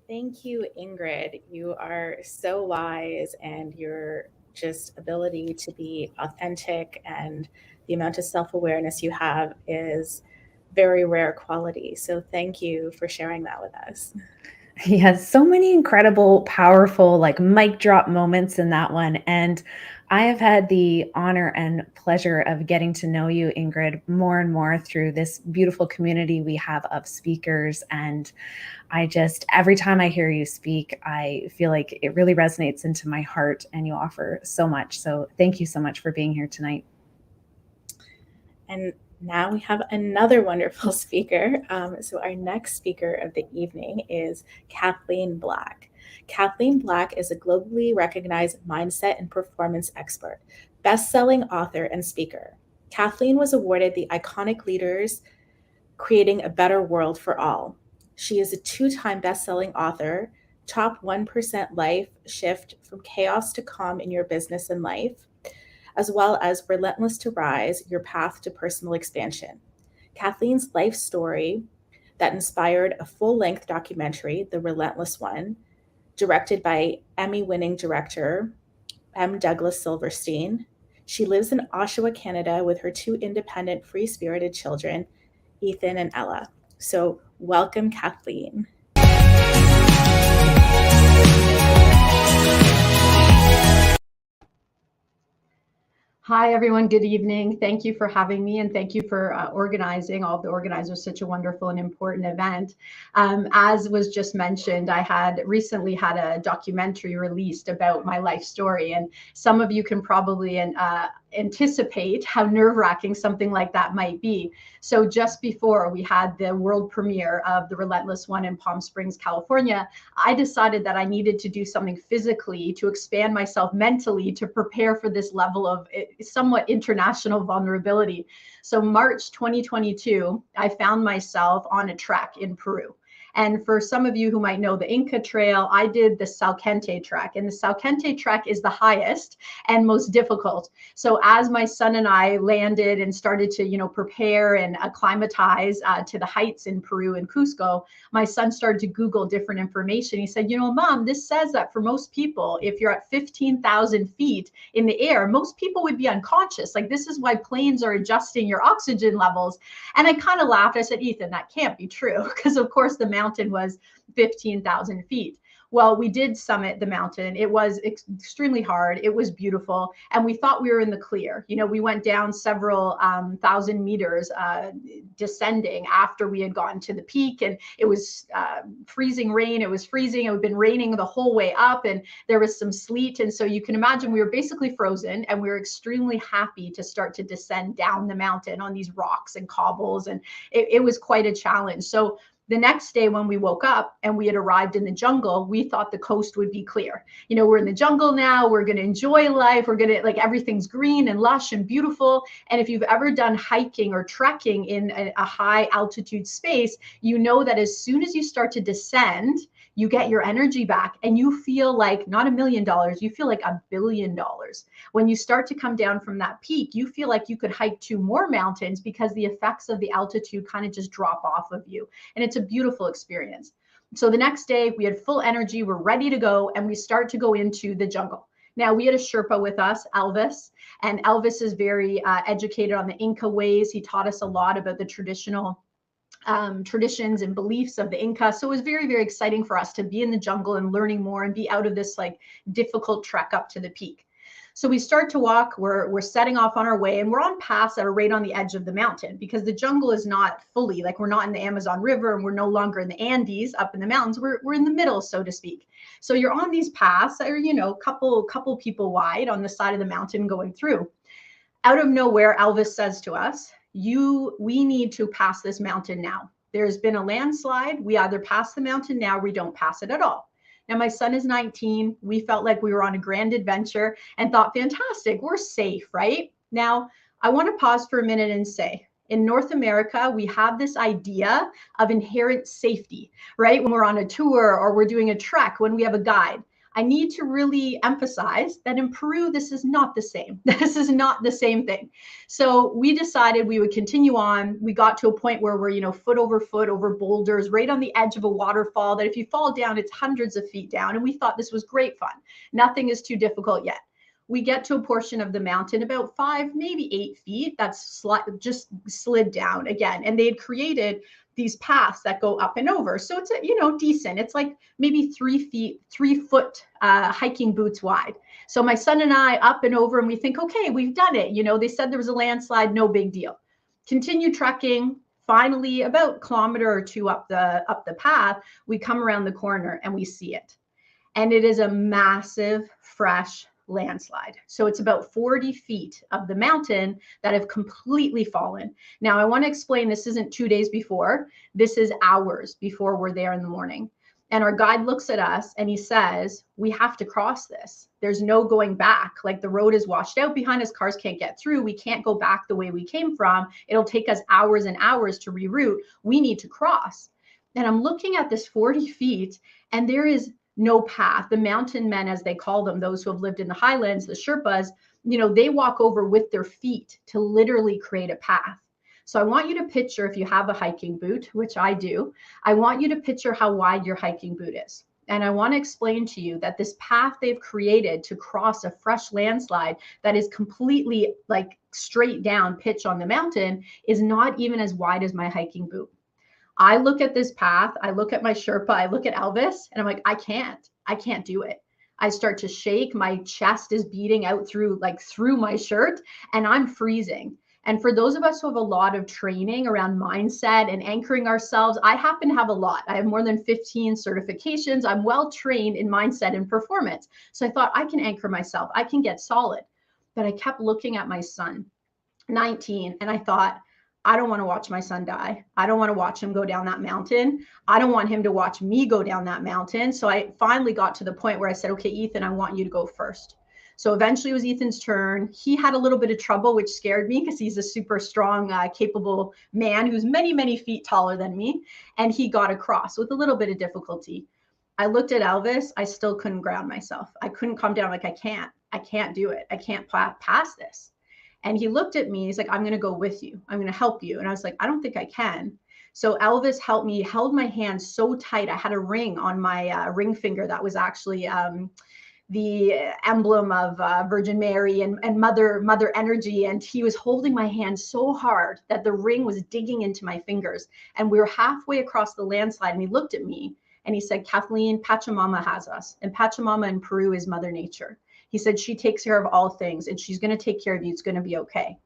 Thank you, Ingrid. You are so wise, and your just ability to be authentic and the amount of self-awareness you have is very rare quality. So thank you for sharing that with us. Yes, so many incredible, powerful, like mic drop moments in that one. And I have had the honor and pleasure of getting to know you, Ingrid, more and more through this beautiful community we have of speakers. And every time I hear you speak, I feel like it really resonates into my heart, and you offer so much. So thank you so much for being here tonight. And now we have another wonderful speaker. So our next speaker of the evening is Kathleen Black. Kathleen Black is a globally recognized mindset and performance expert, best-selling author, and speaker. Kathleen was awarded the Iconic Leaders Creating a Better World for All. She is a two-time best-selling author, top 1% life, shift from chaos to calm in your business and life, as well as Relentless to Rise, Your Path to Personal Expansion. Kathleen's life story that inspired a full-length documentary, The Relentless One, directed by Emmy-winning director M. Douglas Silverstein. She lives in Oshawa, Canada, with her two independent, free-spirited children, Ethan and Ella. So welcome, Kathleen. Hi, everyone. Good evening. Thank you for having me, and thank you for organizing, all of the organizers, such a wonderful and important event. As was just mentioned, I had recently had a documentary released about my life story, and some of you can probably anticipate how nerve-wracking something like that might be. So just before we had the world premiere of The Relentless One in Palm Springs, California, I decided that I needed to do something physically to expand myself mentally to prepare for this level of somewhat international vulnerability. So March 2022, I found myself on a trek in Peru. And for some of you who might know the Inca Trail, I did the Salkente Trek, and the Salkente Trek is the highest and most difficult. So as my son and I landed and started to, prepare and acclimatize to the heights in Peru and Cusco, my son started to Google different information. He said, Mom, this says that for most people, if you're at 15,000 feet in the air, most people would be unconscious. Like, this is why planes are adjusting your oxygen levels. And I kind of laughed. I said, Ethan, that can't be true, because of course the mountain was 15,000 feet. Well, we did summit the mountain. It was extremely hard. It was beautiful. And we thought we were in the clear. We went down several thousand meters descending after we had gotten to the peak. And it was freezing rain. It was freezing. It had been raining the whole way up. And there was some sleet. And so you can imagine we were basically frozen. And we were extremely happy to start to descend down the mountain on these rocks and cobbles. And it was quite a challenge. So the next day when we woke up and we had arrived in the jungle, we thought the coast would be clear. We're in the jungle now. We're going to enjoy life. We're going to, everything's green and lush and beautiful. And if you've ever done hiking or trekking in a high altitude space, you know that as soon as you start to descend, you get your energy back and you feel like not $1 million, you feel like $1 billion. When you start to come down from that peak, you feel like you could hike 2 more mountains because the effects of the altitude kind of just drop off of you. And it's a beautiful experience. So the next day we had full energy, we're ready to go, and we start to go into the jungle. Now, we had a Sherpa with us, Elvis, and Elvis is very educated on the Inca ways. He taught us a lot about the traditional traditions and beliefs of the Inca. So it was very, very exciting for us to be in the jungle and learning more and be out of this difficult trek up to the peak. So we start to walk, we're setting off on our way, and we're on paths that are right on the edge of the mountain, because the jungle is not fully, we're not in the Amazon River, and we're no longer in the Andes up in the mountains. We're in the middle, so to speak. So you're on these paths that are, couple people wide on the side of the mountain going through. Out of nowhere, Elvis says to us, we need to pass this mountain now. There's been a landslide. We either pass the mountain now or we don't pass it at all. Now, my son is 19. We felt like we were on a grand adventure and thought, fantastic, we're safe, right? Now, I want to pause for a minute and say, in North America, we have this idea of inherent safety, right? When we're on a tour or we're doing a trek, when we have a guide. I need to really emphasize that in Peru, this is not the same. This is not the same thing. So we decided we would continue on. We got to a point where we're, foot over boulders, right on the edge of a waterfall that if you fall down, it's hundreds of feet down. And we thought this was great fun. Nothing is too difficult yet. We get to a portion of the mountain about 5, maybe 8 feet. That's just slid down again. And they had created these paths that go up and over. So it's, decent. It's like maybe 3 foot hiking boots wide. So my son and I up and over, and we think, okay, we've done it. They said there was a landslide, no big deal. Continue trekking. Finally, about a kilometer or 2 up the path, we come around the corner and we see it. And it is a massive, fresh landslide. So it's about 40 feet of the mountain that have completely fallen. Now, I want to explain, this isn't 2 days before. This is hours before we're there in the morning. And our guide looks at us and he says, we have to cross this. There's no going back. The road is washed out behind us. Cars can't get through. We can't go back the way we came from. It'll take us hours and hours to reroute. We need to cross. And I'm looking at this 40 feet and there is no path. The mountain men, as they call them, those who have lived in the highlands, the Sherpas, they walk over with their feet to literally create a path. So I want you to picture, if you have a hiking boot, which I do, I want you to picture how wide your hiking boot is. And I want to explain to you that this path they've created to cross a fresh landslide that is completely straight down pitch on the mountain is not even as wide as my hiking boot. I look at this path, I look at my Sherpa, I look at Elvis, and I'm like, I can't do it. I start to shake, my chest is beating out through my shirt, and I'm freezing. And for those of us who have a lot of training around mindset and anchoring ourselves, I happen to have a lot. I have more than 15 certifications. I'm well trained in mindset and performance. So I thought I can anchor myself, I can get solid. But I kept looking at my son, 19, and I thought, I don't want to watch my son die. I don't want to watch him go down that mountain. I don't want him to watch me go down that mountain. So I finally got to the point where I said, okay, Ethan, I want you to go first. So eventually it was Ethan's turn. He had a little bit of trouble, which scared me because he's a super strong, capable man who's many, many feet taller than me. And he got across with a little bit of difficulty. I looked at Elvis. I still couldn't ground myself. I couldn't calm down. Like, I can't do it. I can't pass this. And he looked at me. He's like, I'm going to go with you. I'm going to help you. And I was like, I don't think I can. So Elvis helped me, held my hand so tight. I had a ring on my ring finger that was actually the emblem of Virgin Mary and mother energy. And he was holding my hand so hard that the ring was digging into my fingers. And we were halfway across the landslide. And he looked at me and he said, Kathleen, Pachamama has us. And Pachamama in Peru is Mother Nature. He said, she takes care of all things and she's going to take care of you. It's going to be okay.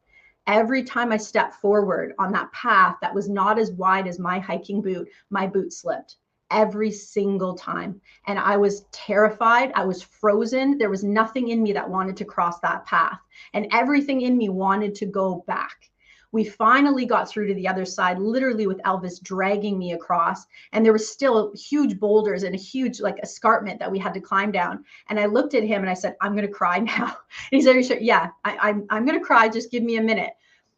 Every time I stepped forward on that path that was not as wide as my hiking boot, my boot slipped. Every single time. And I was terrified. I was frozen. There was nothing in me that wanted to cross that path. And everything in me wanted to go back. We finally got through to the other side, literally with Elvis dragging me across. And there was still huge boulders and a huge escarpment that we had to climb down. And I looked at him and I said, I'm going to cry now. And he said, Are you sure? Yeah, I'm going to cry. Just give me a minute.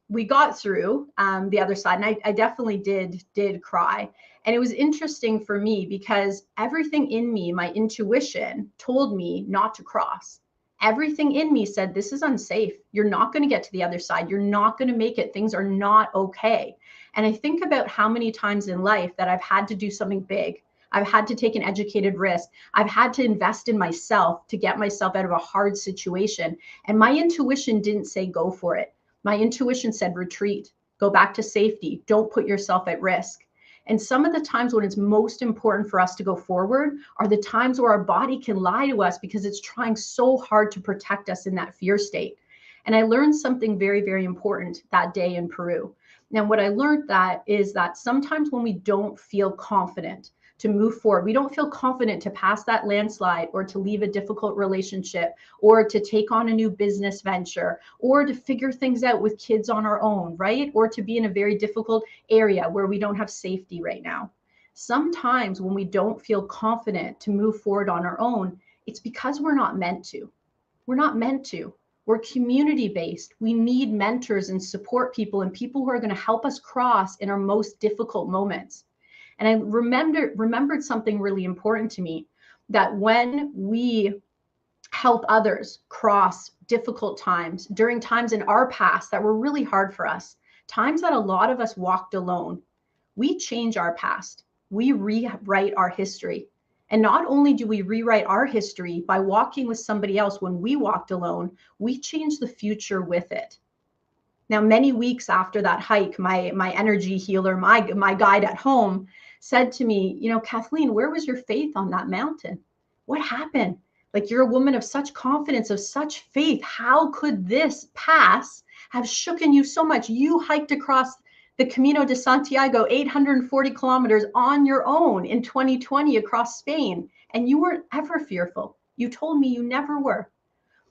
We got through the other side. And I definitely did cry. And it was interesting for me because everything in me, my intuition told me not to cross. Everything in me said, this is unsafe. You're not going to get to the other side. You're not going to make it. Things are not okay. And I think about how many times in life that I've had to do something big. I've had to take an educated risk. I've had to invest in myself to get myself out of a hard situation. And my intuition didn't say go for it. My intuition said retreat, go back to safety. Don't put yourself at risk. And some of the times when it's most important for us to go forward are the times where our body can lie to us because it's trying so hard to protect us in that fear state. And I learned something very, very important that day in Peru. Now, what I learned is that sometimes when we don't feel confident to move forward, we don't feel confident to pass that landslide or to leave a difficult relationship or to take on a new business venture or to figure things out with kids on our own, right? Or to be in a very difficult area where we don't have safety right now. Sometimes when we don't feel confident to move forward on our own, it's because we're not meant to. We're not meant to. We're community-based. We need mentors and support people and people who are going to help us cross in our most difficult moments. And I remembered something really important to me, that when we help others cross difficult times, during times in our past that were really hard for us, times that a lot of us walked alone, we change our past. We rewrite our history. And not only do we rewrite our history by walking with somebody else when we walked alone, we change the future with it. Now, many weeks after that hike, my energy healer, my guide at home, said to me, Kathleen, where was your faith on that mountain? What happened? Like, you're a woman of such confidence, of such faith. How could this pass have shooken you so much? You hiked across the Camino de Santiago, 840 kilometers on your own in 2020 across Spain, and you weren't ever fearful. You told me you never were.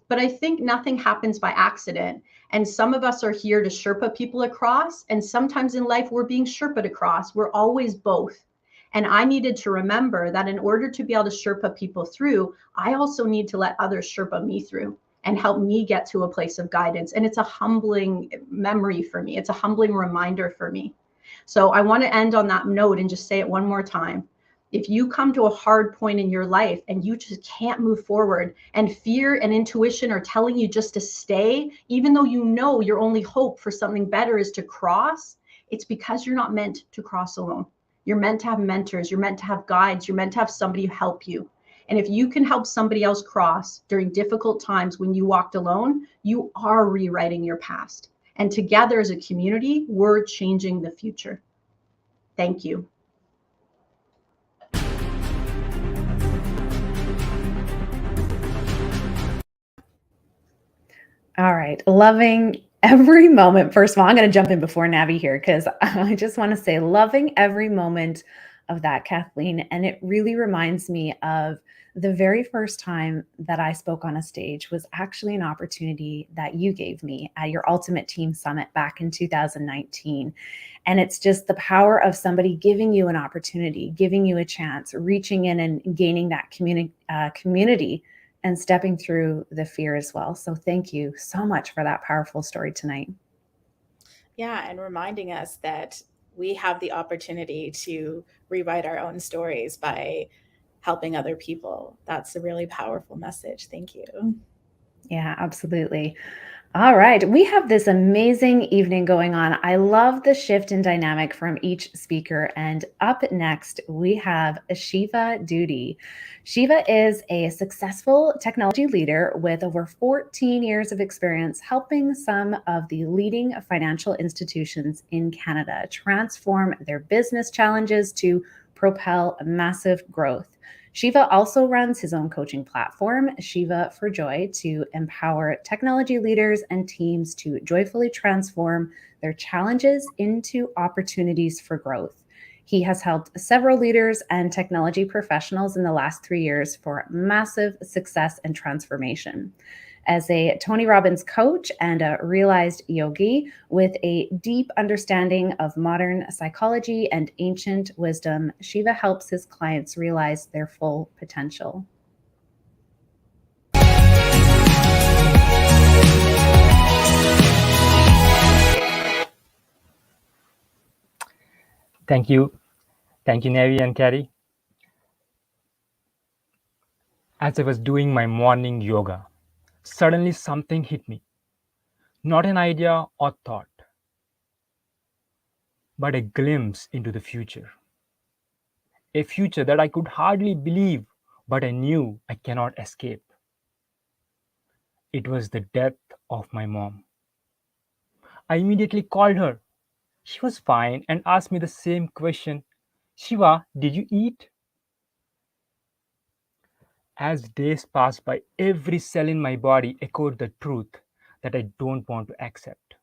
But I think nothing happens by accident. And some of us are here to Sherpa people across. And sometimes in life, we're being Sherpa'd across. We're always both. And I needed to remember that in order to be able to Sherpa people through, I also need to let others Sherpa me through and help me get to a place of guidance. And it's a humbling memory for me. It's a humbling reminder for me. So I want to end on that note and just say it one more time. If you come to a hard point in your life and you just can't move forward and fear and intuition are telling you just to stay, even though you know your only hope for something better is to cross, it's because you're not meant to cross alone. You're meant to have mentors. You're meant to have guides. You're meant to have somebody help you. And if you can help somebody else cross during difficult times when you walked alone, you are rewriting your past. And together as a community, we're changing the future. Thank you. All right. Loving every moment. First of all, I'm going to jump in before Navi here because I just want to say loving every moment of that, Kathleen. And it really reminds me of the very first time that I spoke on a stage was actually an opportunity that you gave me at your Ultimate Team Summit back in 2019. And it's just the power of somebody giving you an opportunity, giving you a chance, reaching in and gaining that community and stepping through the fear as well. So thank you so much for that powerful story tonight. Yeah, and reminding us that we have the opportunity to rewrite our own stories by helping other people. That's a really powerful message. Thank you. Yeah, absolutely. All right, we have this amazing evening going on. I love the shift in dynamic from each speaker. And up next, we have Shiva Duty. Shiva is a successful technology leader with over 14 years of experience helping some of the leading financial institutions in Canada transform their business challenges to propel massive growth. Shiva also runs his own coaching platform, Shiva for Joy, to empower technology leaders and teams to joyfully transform their challenges into opportunities for growth. He has helped several leaders and technology professionals in the last 3 years for massive success and transformation. As a Tony Robbins coach and a realized yogi with a deep understanding of modern psychology and ancient wisdom, Shiva helps his clients realize their full potential. Thank you. Thank you, Navi and Carrie. As I was doing my morning yoga, suddenly something hit me. Not an idea or thought, but a glimpse into the future. A future that I could hardly believe, but I knew I cannot escape. It was the death of my mom. I immediately called her. She was fine and asked me the same question. Shiva, did you eat? As days passed by, every cell in my body echoed the truth that I don't want to accept.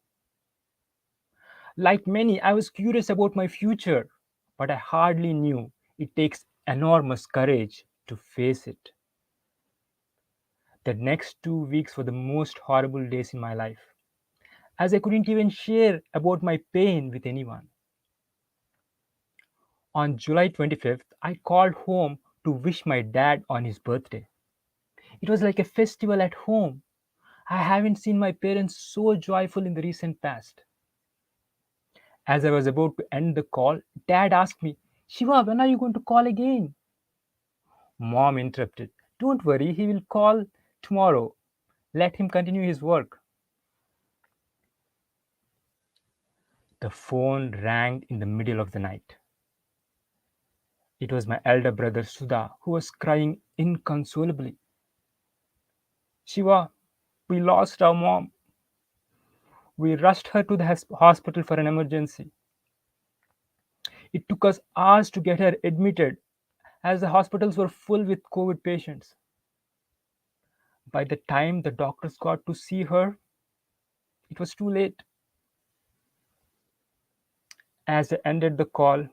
Like many, I was curious about my future, but I hardly knew it takes enormous courage to face it. The next 2 weeks were the most horrible days in my life, as I couldn't even share about my pain with anyone. On July 25th, I called home to wish my dad on his birthday. It was like a festival at home. I haven't seen my parents so joyful in the recent past. As I was about to end the call, Dad asked me, Shiva, when are you going to call again? Mom interrupted, Don't worry, he will call tomorrow. Let him continue his work. The phone rang in the middle of the night. It was my elder brother Sudha who was crying inconsolably. Shiva, we lost our mom. We rushed her to the hospital for an emergency. It took us hours to get her admitted as the hospitals were full with COVID patients. By the time the doctors got to see her, it was too late. As I ended the call,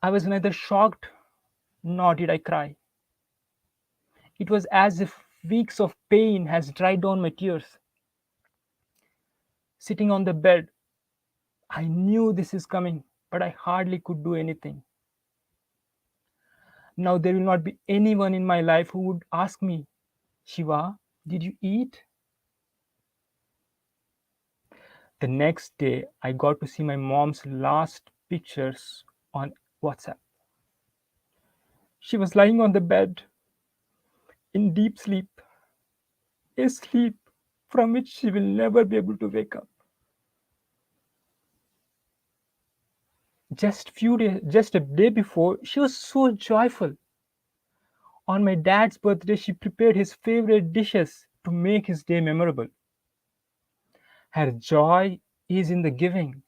I was neither shocked nor did I cry. It was as if weeks of pain has dried down my tears. Sitting on the bed, I knew this is coming, but I hardly could do anything. Now there will not be anyone in my life who would ask me, Shiva, did you eat? The next day, I got to see my mom's last pictures on WhatsApp. She was lying on the bed in deep sleep, a sleep from which she will never be able to wake up. Just a day before, she was so joyful. On my dad's birthday, she prepared his favorite dishes to make his day memorable. Her joy is in the giving.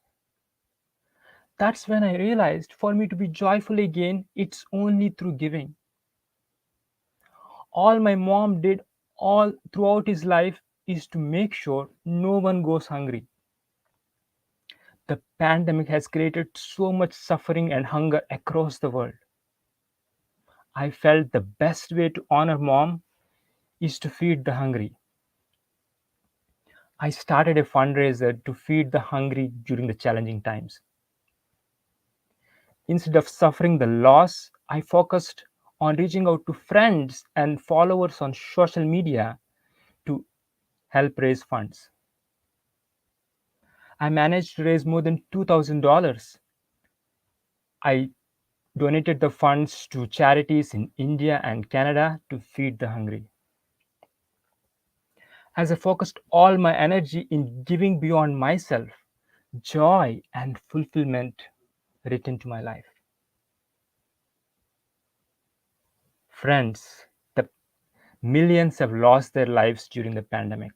That's when I realized for me to be joyful again, it's only through giving. All my mom did all throughout his life is to make sure no one goes hungry. The pandemic has created so much suffering and hunger across the world. I felt the best way to honor mom is to feed the hungry. I started a fundraiser to feed the hungry during the challenging times. Instead of suffering the loss, I focused on reaching out to friends and followers on social media to help raise funds. I managed to raise more than $2,000. I donated the funds to charities in India and Canada to feed the hungry. As I focused all my energy in giving beyond myself, joy and fulfillment returned to my life. Friends, the millions have lost their lives during the pandemic,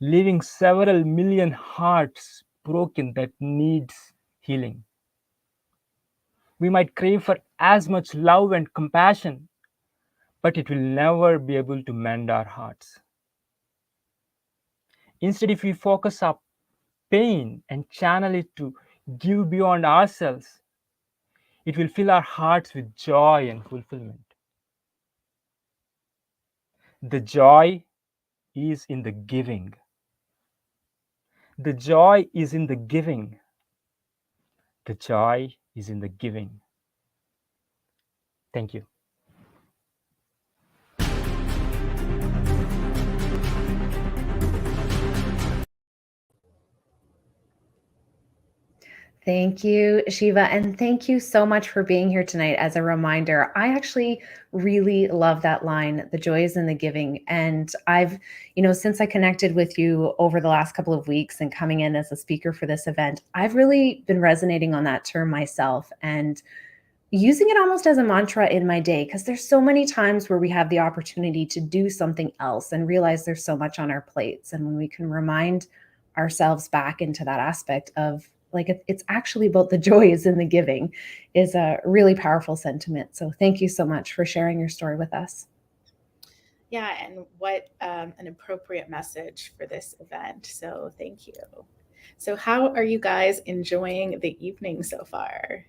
leaving several million hearts broken that needs healing. We might crave for as much love and compassion, but it will never be able to mend our hearts. Instead, if we focus our pain and channel it to give beyond ourselves, it will fill our hearts with joy and fulfillment. The joy is in the giving. The joy is in the giving. The joy is in the giving. Thank you. Thank you, Shiva. And thank you so much for being here tonight. As a reminder, I actually really love that line, the joy is in the giving. And I've, since I connected with you over the last couple of weeks and coming in as a speaker for this event, I've really been resonating on that term myself and using it almost as a mantra in my day, because there's so many times where we have the opportunity to do something else and realize there's so much on our plates. And when we can remind ourselves back into that aspect of, like, it's actually about the joy is in the giving, is a really powerful sentiment. So thank you so much for sharing your story with us. Yeah, and what an appropriate message for this event. So thank you. So how are you guys enjoying the evening so far?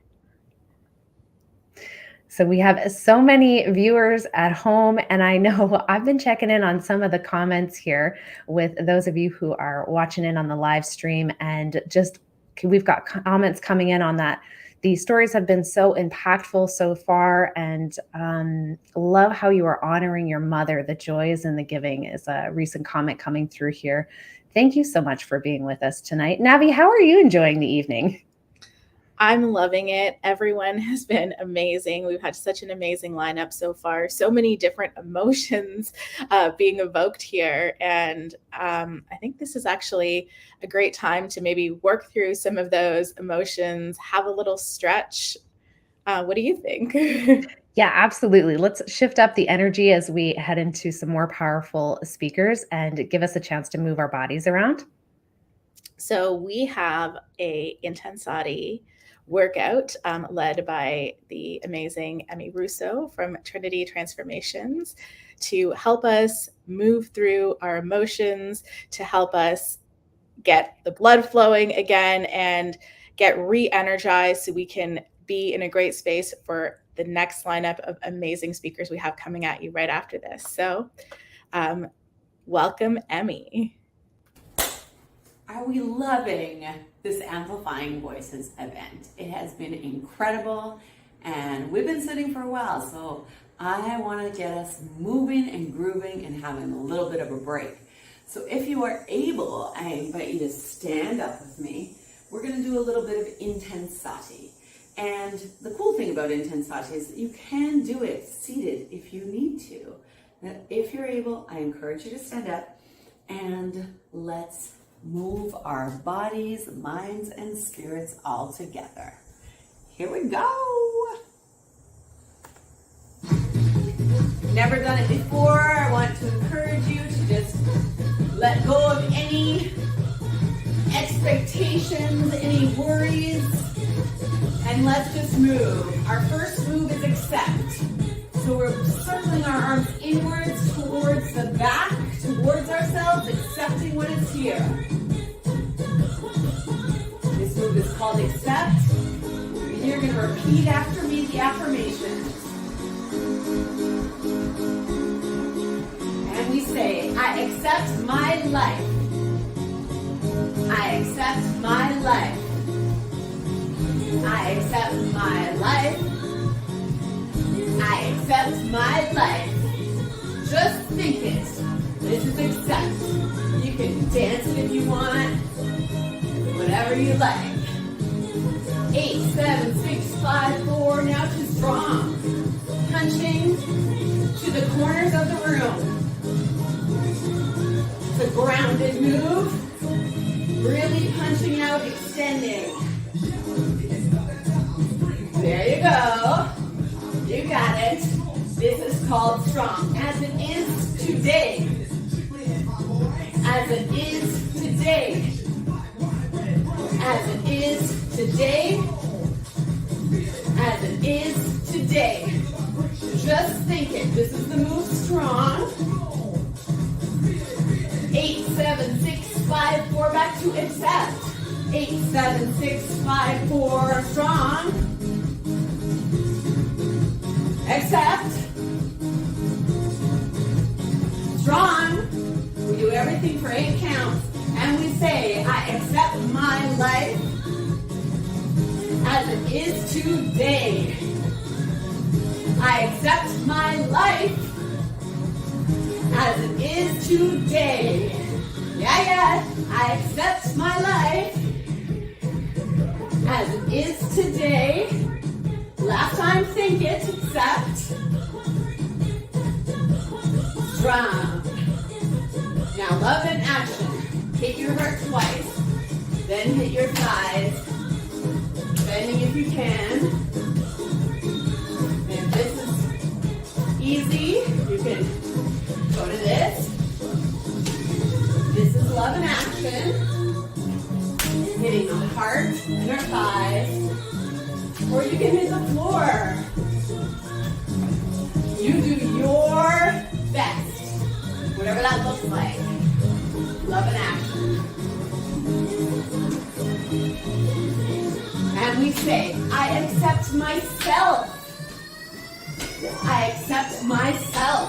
So we have so many viewers at home, and I know I've been checking in on some of the comments here with those of you who are watching in on the live stream, and just we've got comments coming in on that. These stories have been so impactful so far, and love how you are honoring your mother. The joy is in the giving is a recent comment coming through here. Thank you so much for being with us tonight. Navi, how are you enjoying the evening? I'm loving it. Everyone has been amazing. We've had such an amazing lineup so far. So many different emotions being evoked here. And I think this is actually a great time to maybe work through some of those emotions, have a little stretch. What do you think? Yeah, absolutely. Let's shift up the energy as we head into some more powerful speakers and give us a chance to move our bodies around. So we have a Intensati workout led by the amazing Emmy Russo from Trinity Transformations to help us move through our emotions, to help us get the blood flowing again and get re-energized so we can be in a great space for the next lineup of amazing speakers we have coming at you right after this. So welcome, Emmy. Are we loving this Amplifying Voices event? It has been incredible, and we've been sitting for a while, so I want to get us moving and grooving and having a little bit of a break. So if you are able, I invite you to stand up with me. We're going to do a little bit of Intensati. And the cool thing about Intensati is that you can do it seated if you need to. Now, if you're able, I encourage you to stand up and let's move our bodies, minds, and spirits all together. Here we go. Never done it before. I want to encourage you to just let go of any expectations, any worries, and let's just move. Our first move is accept. So we're circling our arms inwards towards the back, towards ourselves, accepting what is here. This move is called accept. And you're going to repeat after me the affirmations. And we say, I accept my life. I accept my life. I accept my life. I accept my life. Just think it. This is accept. You can dance it if you want. Whatever you like. 8, 7, 6, 5, 4. Now to strong. Punching to the corners of the room. It's a grounded move. Really punching out, extending. There you go. You got it. This is called strong. As it is today. As it is today. As it is today. As it is today. Just think it. This is the move strong. 8, 7, 6, 5, 4. Back to accept. 8, 7, 6, 5, 4. Strong. Accept. Strong. We do everything for 8 counts. And we say, I accept my life as it is today. I accept my life as it is today. Yeah. I accept my life as it is today. Last time, think it, accept. Strong. Now love in action. Hit your heart twice, then hit your thighs. Bending if you can. If this is easy, you can go to this. This is love in action. Hitting the heart and our thighs. Or you can hit the floor. You do your best. Whatever that looks like. Love in action. And we say, I accept myself. I accept myself.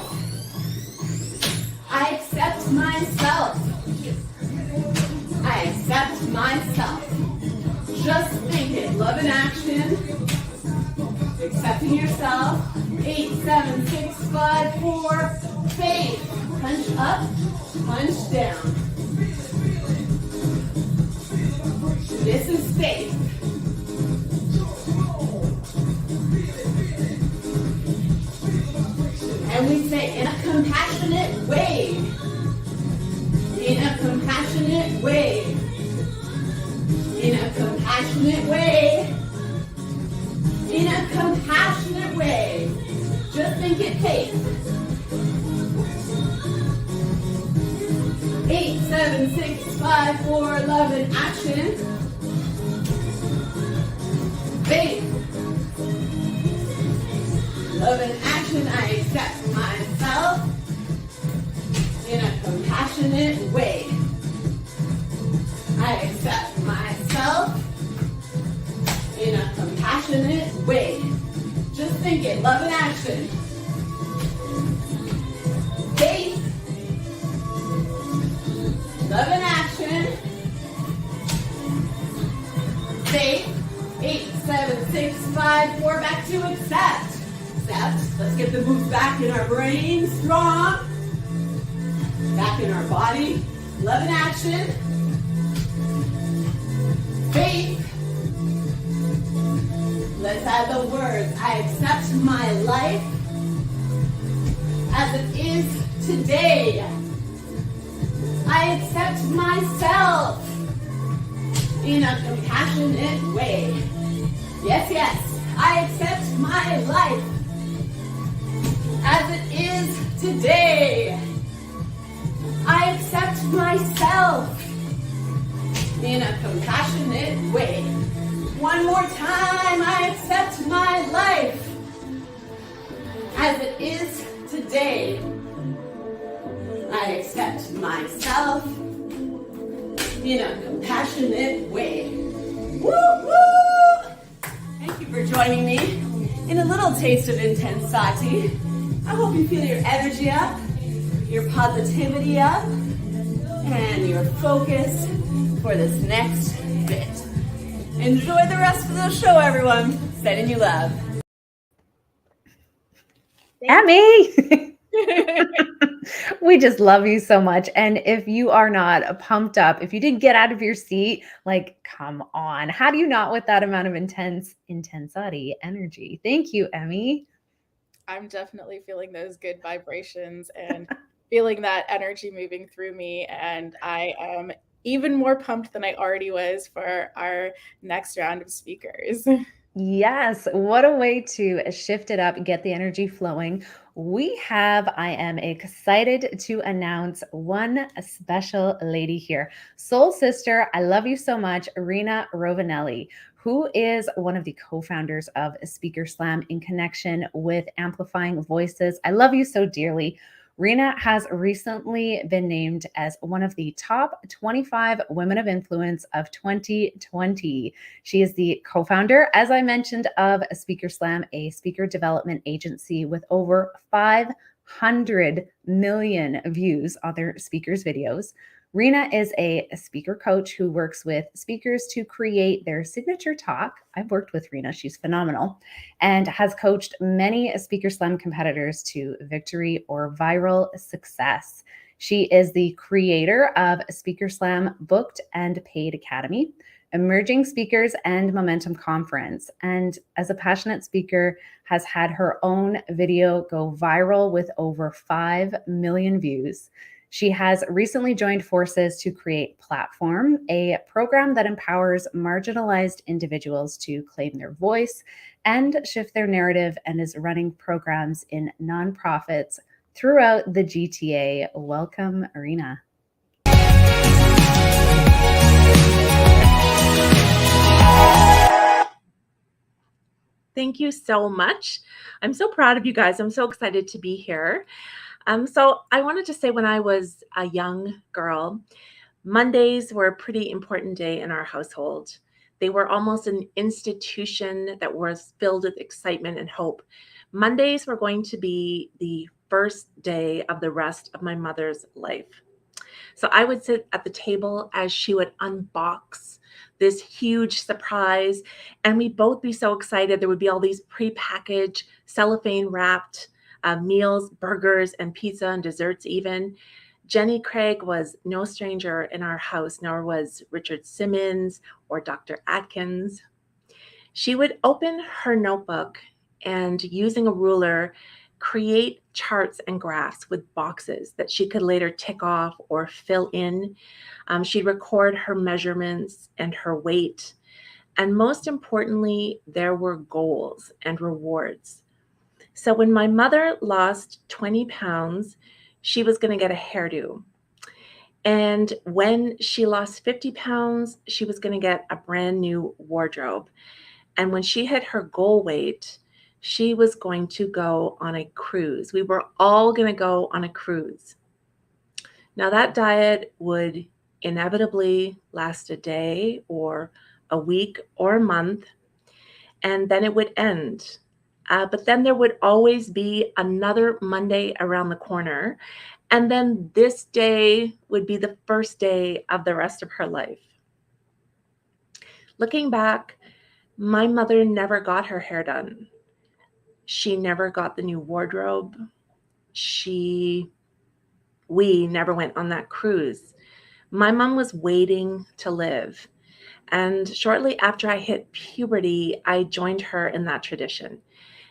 I accept myself. I accept myself. Just think it. Love in action. Accepting yourself. 8, 7, 6, 5, 4. Faith. Punch up. Punch down. This is faith. And we say in a compassionate way. In a compassionate way. In a compassionate way. In a compassionate way. Just think it takes. 8, 7, 6, 5, 4, love in action. Faith. Love in action, I accept myself in a compassionate way. I accept myself in a compassionate way. Just think it, love in action. Faith. Love in action. Faith. 8, 7, 6, 5, 4. Back to accept. Accept. Let's get the moves back in our brain. Strong. Back in our body. Love in action. Faith. Let's add the words. I accept my life as it is today. I accept myself in a compassionate way. Yes, yes. I accept my life as it is today. I accept myself in a compassionate way. One more time. I accept my life as it is today. I accept myself in a compassionate way. Woo, woo! Thank you for joining me in a little taste of intensity. I hope you feel your energy up, your positivity up, and your focus for this next bit. Enjoy the rest of the show, everyone. Sending you love. Emmy! We just love you so much. And if you are not pumped up, if you didn't get out of your seat, like, come on. How do you not with that amount of intensity, energy? Thank you, Emmy. I'm definitely feeling those good vibrations and feeling that energy moving through me. And I am even more pumped than I already was for our next round of speakers. Yes, what a way to shift it up and get the energy flowing. I am excited to announce one special lady here. Soul sister, I love you so much, Rena Rovinelli, who is one of the co-founders of Speaker Slam in connection with Amplifying Voices. I love you so dearly. Rena has recently been named as one of the top 25 women of influence of 2020. She is the co-founder, as I mentioned, of Speaker Slam, a speaker development agency with over 500 million views on their speakers' videos. Rena is a speaker coach who works with speakers to create their signature talk. I've worked with Rena, she's phenomenal, and has coached many Speaker Slam competitors to victory or viral success. She is the creator of Speaker Slam Booked and Paid Academy, Emerging Speakers and Momentum Conference, and as a passionate speaker, has had her own video go viral with over 5 million views. She has recently joined forces to create Platform, a program that empowers marginalized individuals to claim their voice and shift their narrative, and is running programs in nonprofits throughout the GTA. Welcome, Rena. Thank you so much. I'm so proud of you guys. I'm so excited to be here. So I wanted to say, when I was a young girl, Mondays were a pretty important day in our household. They were almost an institution that was filled with excitement and hope. Mondays were going to be the first day of the rest of my mother's life. So I would sit at the table as she would unbox this huge surprise, and we'd both be so excited. There would be all these prepackaged, cellophane wrapped meals, burgers and pizza and desserts even. Jenny Craig was no stranger in our house, nor was Richard Simmons or Dr. Atkins. She would open her notebook and, using a ruler, create charts and graphs with boxes that she could later tick off or fill in. She'd record her measurements and her weight. And most importantly, there were goals and rewards. So when my mother lost 20 pounds, she was going to get a hairdo. And when she lost 50 pounds, she was going to get a brand new wardrobe. And when she hit her goal weight, she was going to go on a cruise. We were all going to go on a cruise. Now, that diet would inevitably last a day or a week or a month, and then it would end. But then there would always be another Monday around the corner. And then this day would be the first day of the rest of her life. Looking back, my mother never got her hair done. She never got the new wardrobe. We never went on that cruise. My mom was waiting to live. And shortly after I hit puberty, I joined her in that tradition.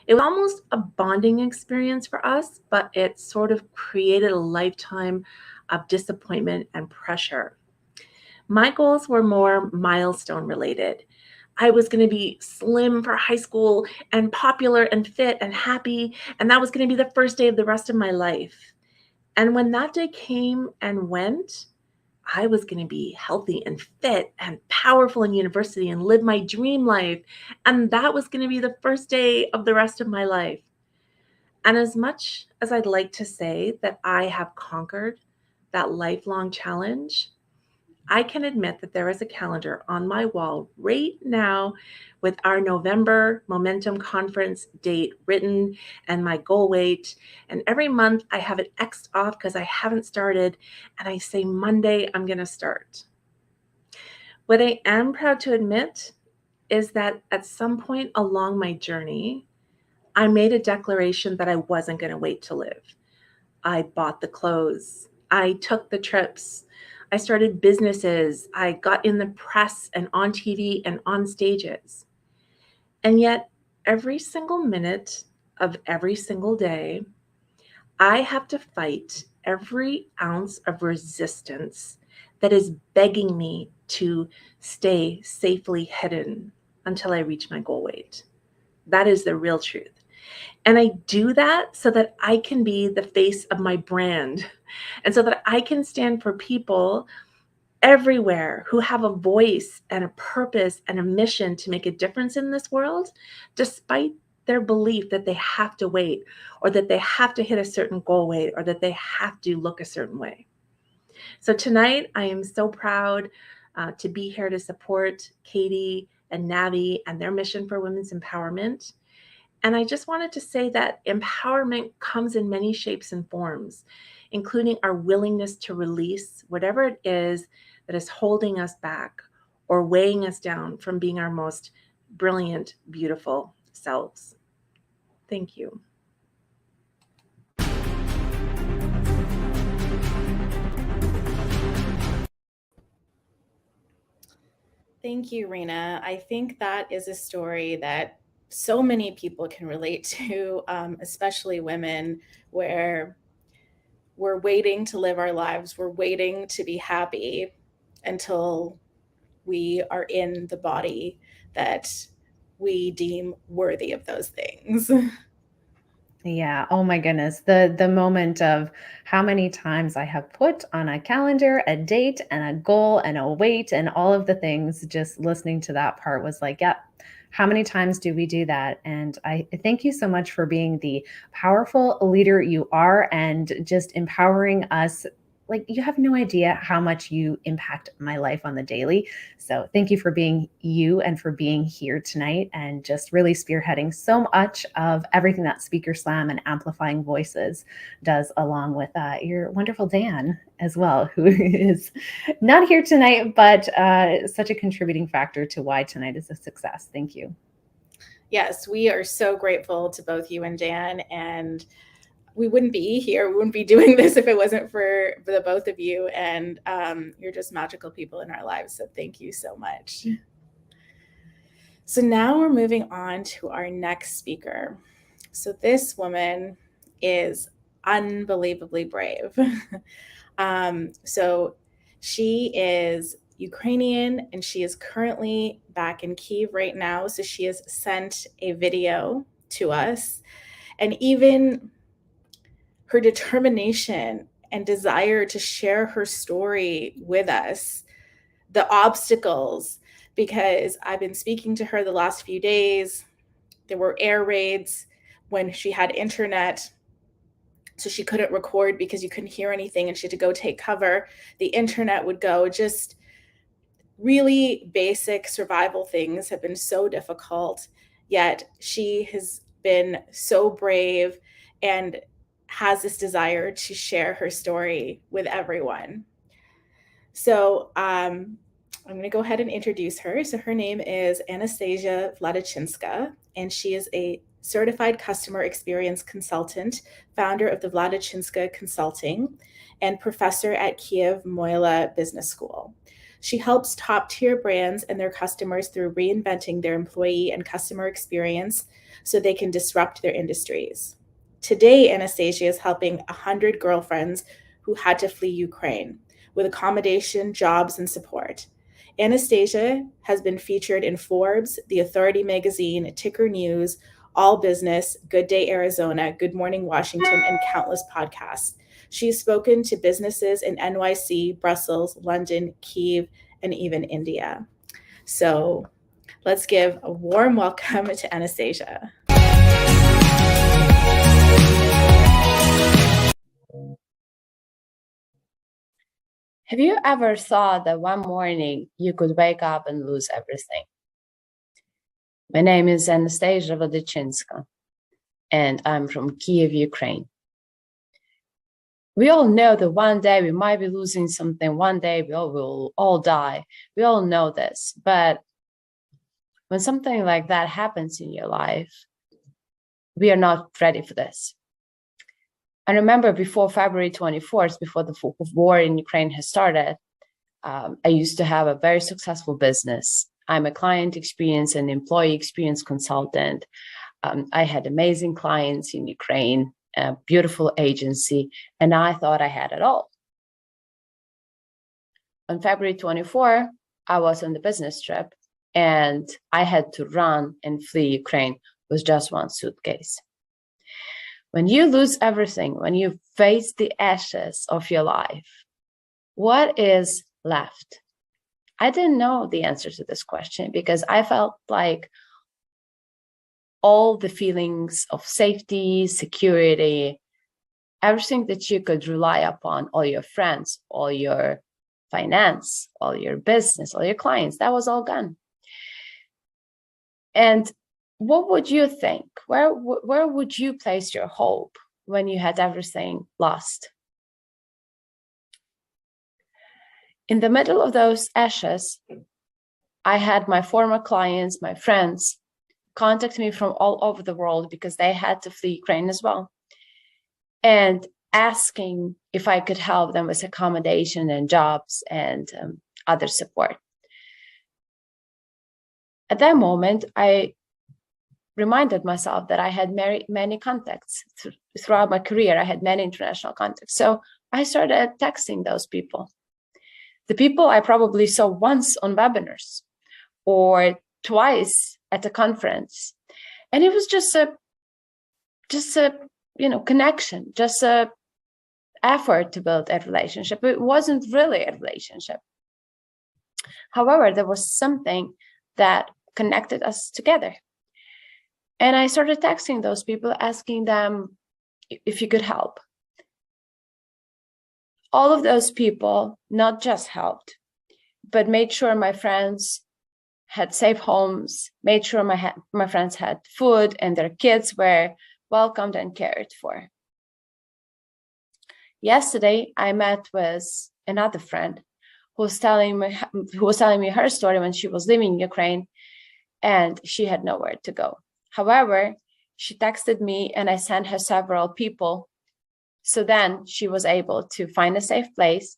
It was almost a bonding experience for us, but it sort of created a lifetime of disappointment and pressure. My goals were more milestone related. I was going to be slim for high school and popular and fit and happy, and that was going to be the first day of the rest of my life. And when that day came and went, I was going to be healthy and fit and powerful in university and live my dream life. And that was going to be the first day of the rest of my life. And as much as I'd like to say that I have conquered that lifelong challenge, I can admit that there is a calendar on my wall right now with our November Momentum Conference date written and my goal weight. And every month I have it X'd off because I haven't started. And I say, Monday, I'm going to start. What I am proud to admit is that at some point along my journey, I made a declaration that I wasn't going to wait to live. I bought the clothes. I took the trips. I started businesses. I got in the press and on TV and on stages. And yet, every single minute of every single day, I have to fight every ounce of resistance that is begging me to stay safely hidden until I reach my goal weight. That is the real truth. And I do that so that I can be the face of my brand and so that I can stand for people everywhere who have a voice and a purpose and a mission to make a difference in this world, despite their belief that they have to wait or that they have to hit a certain goal weight or that they have to look a certain way. So tonight, I am so proud to be here to support Katie and Navi and their mission for women's empowerment. And I just wanted to say that empowerment comes in many shapes and forms, including our willingness to release whatever it is that is holding us back or weighing us down from being our most brilliant, beautiful selves. Thank you. Thank you, Rena. I think that is a story that so many people can relate to, especially women, where we're waiting to live our lives. We're waiting to be happy until we are in the body that we deem worthy of those things. Yeah. Oh my goodness. The moment of how many times I have put on a calendar a date and a goal and a weight and all of the things, just listening to that part was like, yeah, how many times do we do that? And I thank you so much for being the powerful leader you are and just empowering us. Like, you have no idea how much you impact my life on the daily. So thank you for being you and for being here tonight and just really spearheading so much of everything that Speaker Slam and Amplifying Voices does, along with your wonderful Dan as well, who is not here tonight, but such a contributing factor to why tonight is a success. Thank you. Yes, we are so grateful to both you and Dan, and we wouldn't be here. We wouldn't be doing this if it wasn't for the both of you. And you're just magical people in our lives. So thank you so much. So now we're moving on to our next speaker. So this woman is unbelievably brave. So she is Ukrainian and she is currently back in Kyiv right now. So she has sent a video to us, and even her determination and desire to share her story with us, the obstacles, because I've been speaking to her the last few days. There were air raids when she had internet, so she couldn't record because you couldn't hear anything and she had to go take cover. The internet would go. Just really basic survival things have been so difficult, yet she has been so brave and has this desire to share her story with everyone. So I'm going to go ahead and introduce her. So her name is Anastasia Wladyczynska, and she is a certified customer experience consultant, founder of the Wladyczynska Consulting, and professor at Kyiv Mohyla Business School. She helps top-tier brands and their customers through reinventing their employee and customer experience so they can disrupt their industries. Today, Anastasia is helping 100 girlfriends who had to flee Ukraine with accommodation, jobs, and support. Anastasia has been featured in Forbes, The Authority Magazine, Ticker News, All Business, Good Day Arizona, Good Morning Washington, and countless podcasts. She's spoken to businesses in NYC, Brussels, London, Kyiv, and even India. So let's give a warm welcome to Anastasia. Have you ever thought that one morning you could wake up and lose everything? My name is Anastasia Wladyczynska, and I'm from Kyiv, Ukraine. We all know that one day we might be losing something, one day we will all die. We all know this, but when something like that happens in your life, we are not ready for this. I remember before February 24th, before the war in Ukraine has started, I used to have a very successful business. I'm a client experience and employee experience consultant. I had amazing clients in Ukraine, a beautiful agency, and I thought I had it all. On February 24, I was on the business trip, and I had to run and flee Ukraine with just one suitcase. When you lose everything, when you face the ashes of your life, what is left? I didn't know the answer to this question because I felt like all the feelings of safety, security, everything that you could rely upon, all your friends, all your finance, all your business, all your clients, that was all gone. And what would you think? Where would you place your hope when you had everything lost? In the middle of those ashes, I had my former clients, my friends, contact me from all over the world because they had to flee Ukraine as well, and asking if I could help them with accommodation and jobs and other support. At that moment, I reminded myself that I had many contacts throughout my career. I had many international contacts. So I started texting those people. The people I probably saw once on webinars or twice at a conference. And it was just a connection, just a effort to build a relationship. It wasn't really a relationship. However, there was something that connected us together. And I started texting those people, asking them if you could help. All of those people not just helped, but made sure my friends had safe homes, made sure my friends had food and their kids were welcomed and cared for. Yesterday, I met with another friend who was telling me her story when she was leaving Ukraine and she had nowhere to go. However, she texted me and I sent her several people. So then she was able to find a safe place.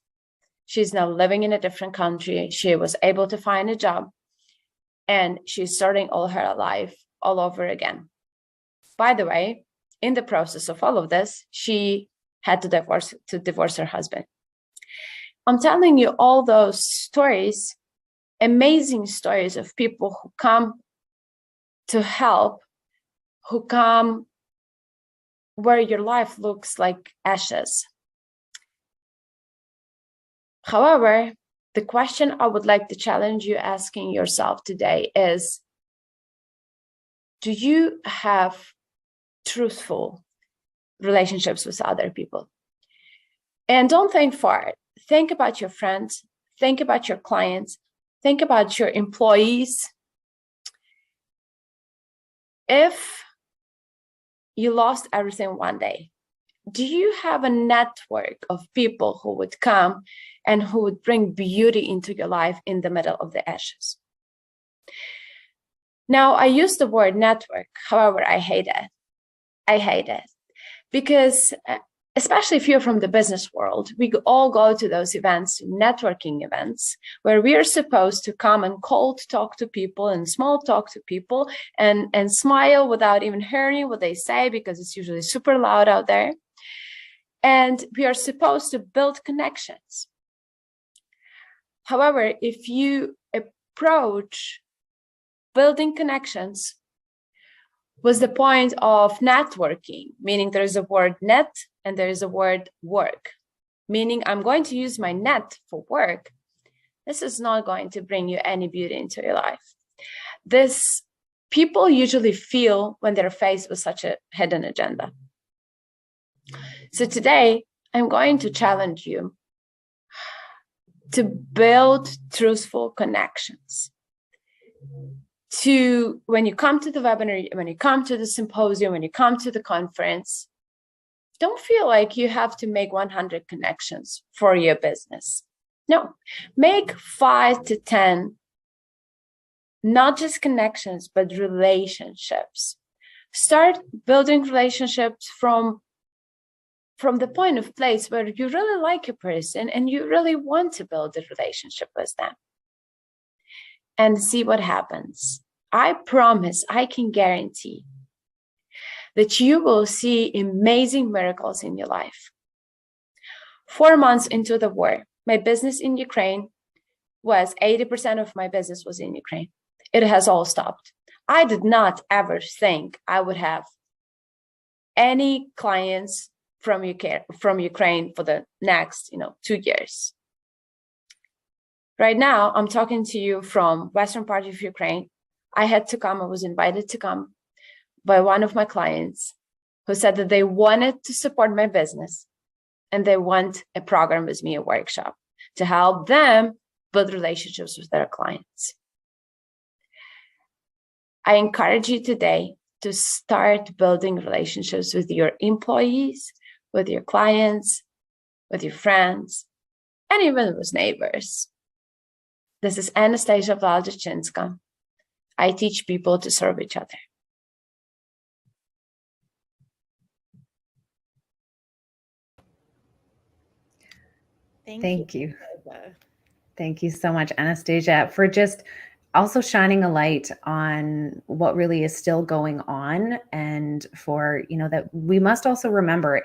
She's now living in a different country. She was able to find a job and she's starting all her life all over again. By the way, in the process of all of this, she had to divorce her husband. I'm telling you all those stories, amazing stories of people who come to help, who come where your life looks like ashes. However, the question I would like to challenge you asking yourself today is, do you have truthful relationships with other people? And don't think far. Think about your friends, think about your clients, think about your employees. If you lost everything one day, do you have a network of people who would come and who would bring beauty into your life in the middle of the ashes? Now, I use the word network. However, I hate it. I hate it because especially if you're from the business world, we all go to those events, networking events, where we are supposed to come and cold talk to people and small talk to people and smile without even hearing what they say because it's usually super loud out there. And we are supposed to build connections. However, if you approach building connections with the point of networking, meaning there is a word net and there is a word work, meaning I'm going to use my net for work, this is not going to bring you any beauty into your life. This people usually feel when they're faced with such a hidden agenda. So today, I'm going to challenge you to build truthful connections. To when you come to the webinar, when you come to the symposium, when you come to the conference, don't feel like you have to make 100 connections for your business. No, make 5 to 10, not just connections, but relationships. Start building relationships from the point of place where you really like a person and you really want to build a relationship with them, and see what happens. I promise, I can guarantee that you will see amazing miracles in your life. 4 months into the war, my business in Ukraine was 80% of my business was in Ukraine. It has all stopped. I did not ever think I would have any clients from Ukraine for the next 2 years. Right now, I'm talking to you from western part of Ukraine. I had to come, I was invited to come by one of my clients who said that they wanted to support my business and they want a program with me, a workshop, to help them build relationships with their clients. I encourage you today to start building relationships with your employees, with your clients, with your friends, and even with neighbors. This is Anastasia Vladichinska. I teach people to serve each other. Thank you. Thank you so much, Anastasia, for just also shining a light on what really is still going on, and for, that we must also remember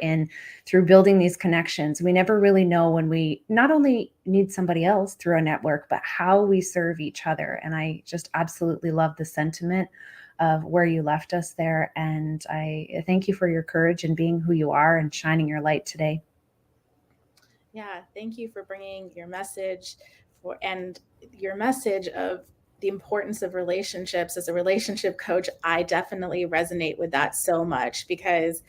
through building these connections, we never really know when we not only need somebody else through a network, but how we serve each other. And I just absolutely love the sentiment of where you left us there. And I thank you for your courage and being who you are and shining your light today. Yeah, thank you for bringing your message and your message of the importance of relationships. As a relationship coach, I definitely resonate with that so much, because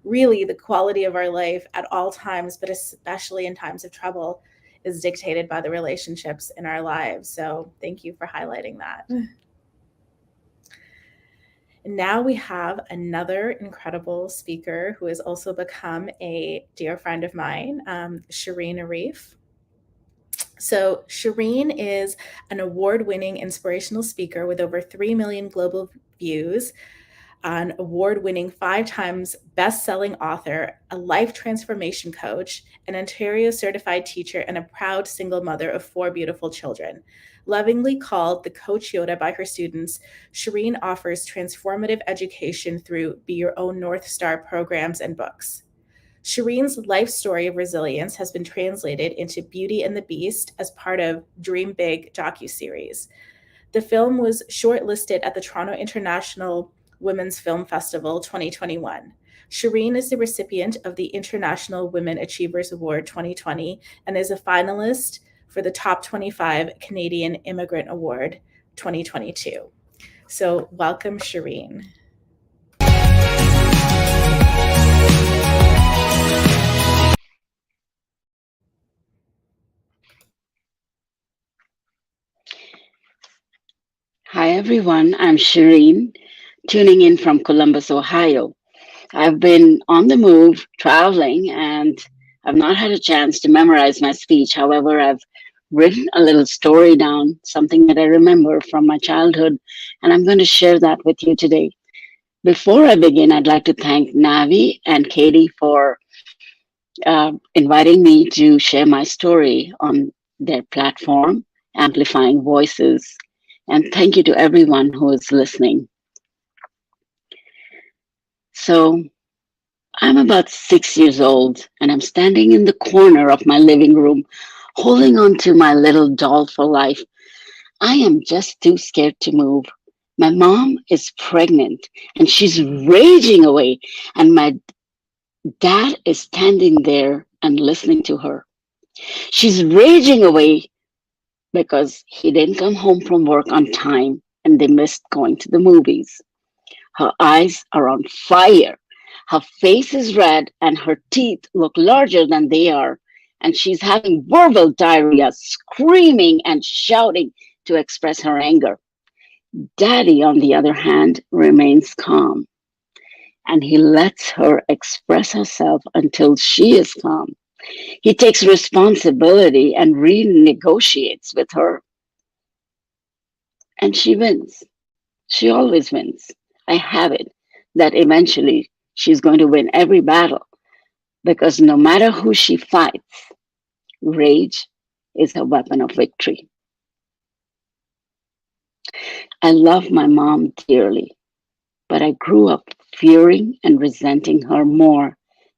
really the quality of our life at all times, but especially in times of trouble, is dictated by the relationships in our lives. So thank you for highlighting that. And now we have another incredible speaker who has also become a dear friend of mine, Shireen Arif. So Shireen is an award-winning inspirational speaker with over 3 million global views, an award-winning 5 times best-selling author, a life transformation coach, an Ontario certified teacher, and a proud single mother of 4 beautiful children. Lovingly called the Coach Yoda by her students, Shireen offers transformative education through Be Your Own North Star programs and books. Shireen's life story of resilience has been translated into Beauty and the Beast as part of Dream Big docuseries. The film was shortlisted at the Toronto International Women's Film Festival 2021. Shireen is the recipient of the International Women Achievers Award 2020 and is a finalist for the Top 25 Canadian Immigrant Award 2022. So welcome, Shireen. Hi, everyone. I'm Shireen, tuning in from Columbus, Ohio. I've been on the move, traveling, and I've not had a chance to memorize my speech. However, I've written a little story down, something that I remember from my childhood, and I'm going to share that with you today. Before I begin, I'd like to thank Navi and Katie for inviting me to share my story on their platform, Amplifying Voices. And thank you to everyone who is listening. So I'm about 6 years old, and I'm standing in the corner of my living room, holding on to my little doll for life. I am just too scared to move. My mom is pregnant, and she's raging away, and my dad is standing there and listening to her. She's raging away because he didn't come home from work on time and they missed going to the movies. Her eyes are on fire. Her face is red and her teeth look larger than they are. And she's having verbal diarrhea, screaming and shouting to express her anger. Daddy, on the other hand, remains calm. And he lets her express herself until she is calm. He takes responsibility and renegotiates with her. And she wins. She always wins. I have it. that eventually she's going to win every battle because no matter who she fights, rage is her weapon of victory. I love my mom dearly, but I grew up fearing and resenting her more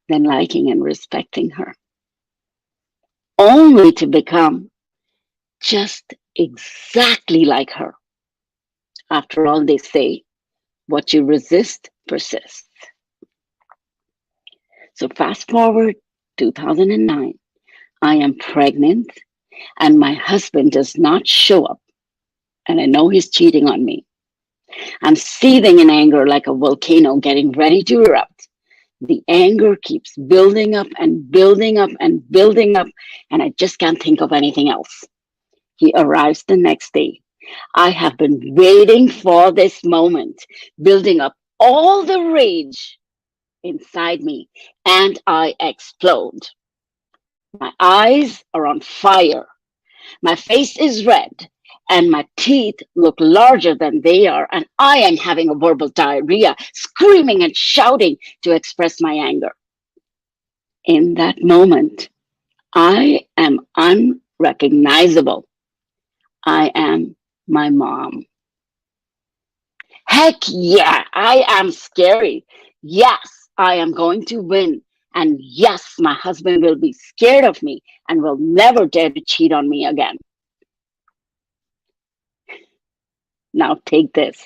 than liking and respecting her, only to become just exactly like her. After all, they say, what you resist persists. So fast forward 2009, I am pregnant and my husband does not show up. And I know he's cheating on me. I'm seething in anger like a volcano getting ready to erupt. The anger keeps building up and building up and building up, and I just can't think of anything else. He arrives the next day. I have been waiting for this moment, building up all the rage inside me, and I explode. My eyes are on fire. My face is red, and my teeth look larger than they are, and I am having a verbal diarrhea, screaming and shouting to express my anger. In that moment, I am unrecognizable. I am my mom. Heck yeah, I am scary. Yes, I am going to win. And yes, my husband will be scared of me and will never dare to cheat on me again. Now take this.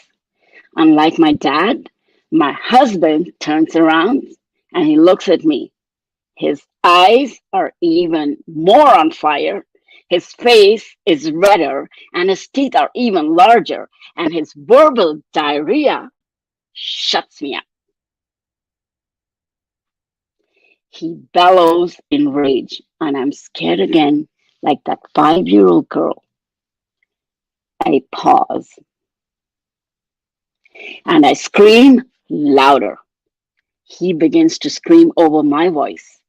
Unlike my dad, my husband turns around and he looks at me. His eyes are even more on fire. His face is redder and his teeth are even larger, and his verbal diarrhea shuts me up. He bellows in rage, and I'm scared again, like that 5-year-old girl. I pause and I scream louder. He begins to scream over my voice.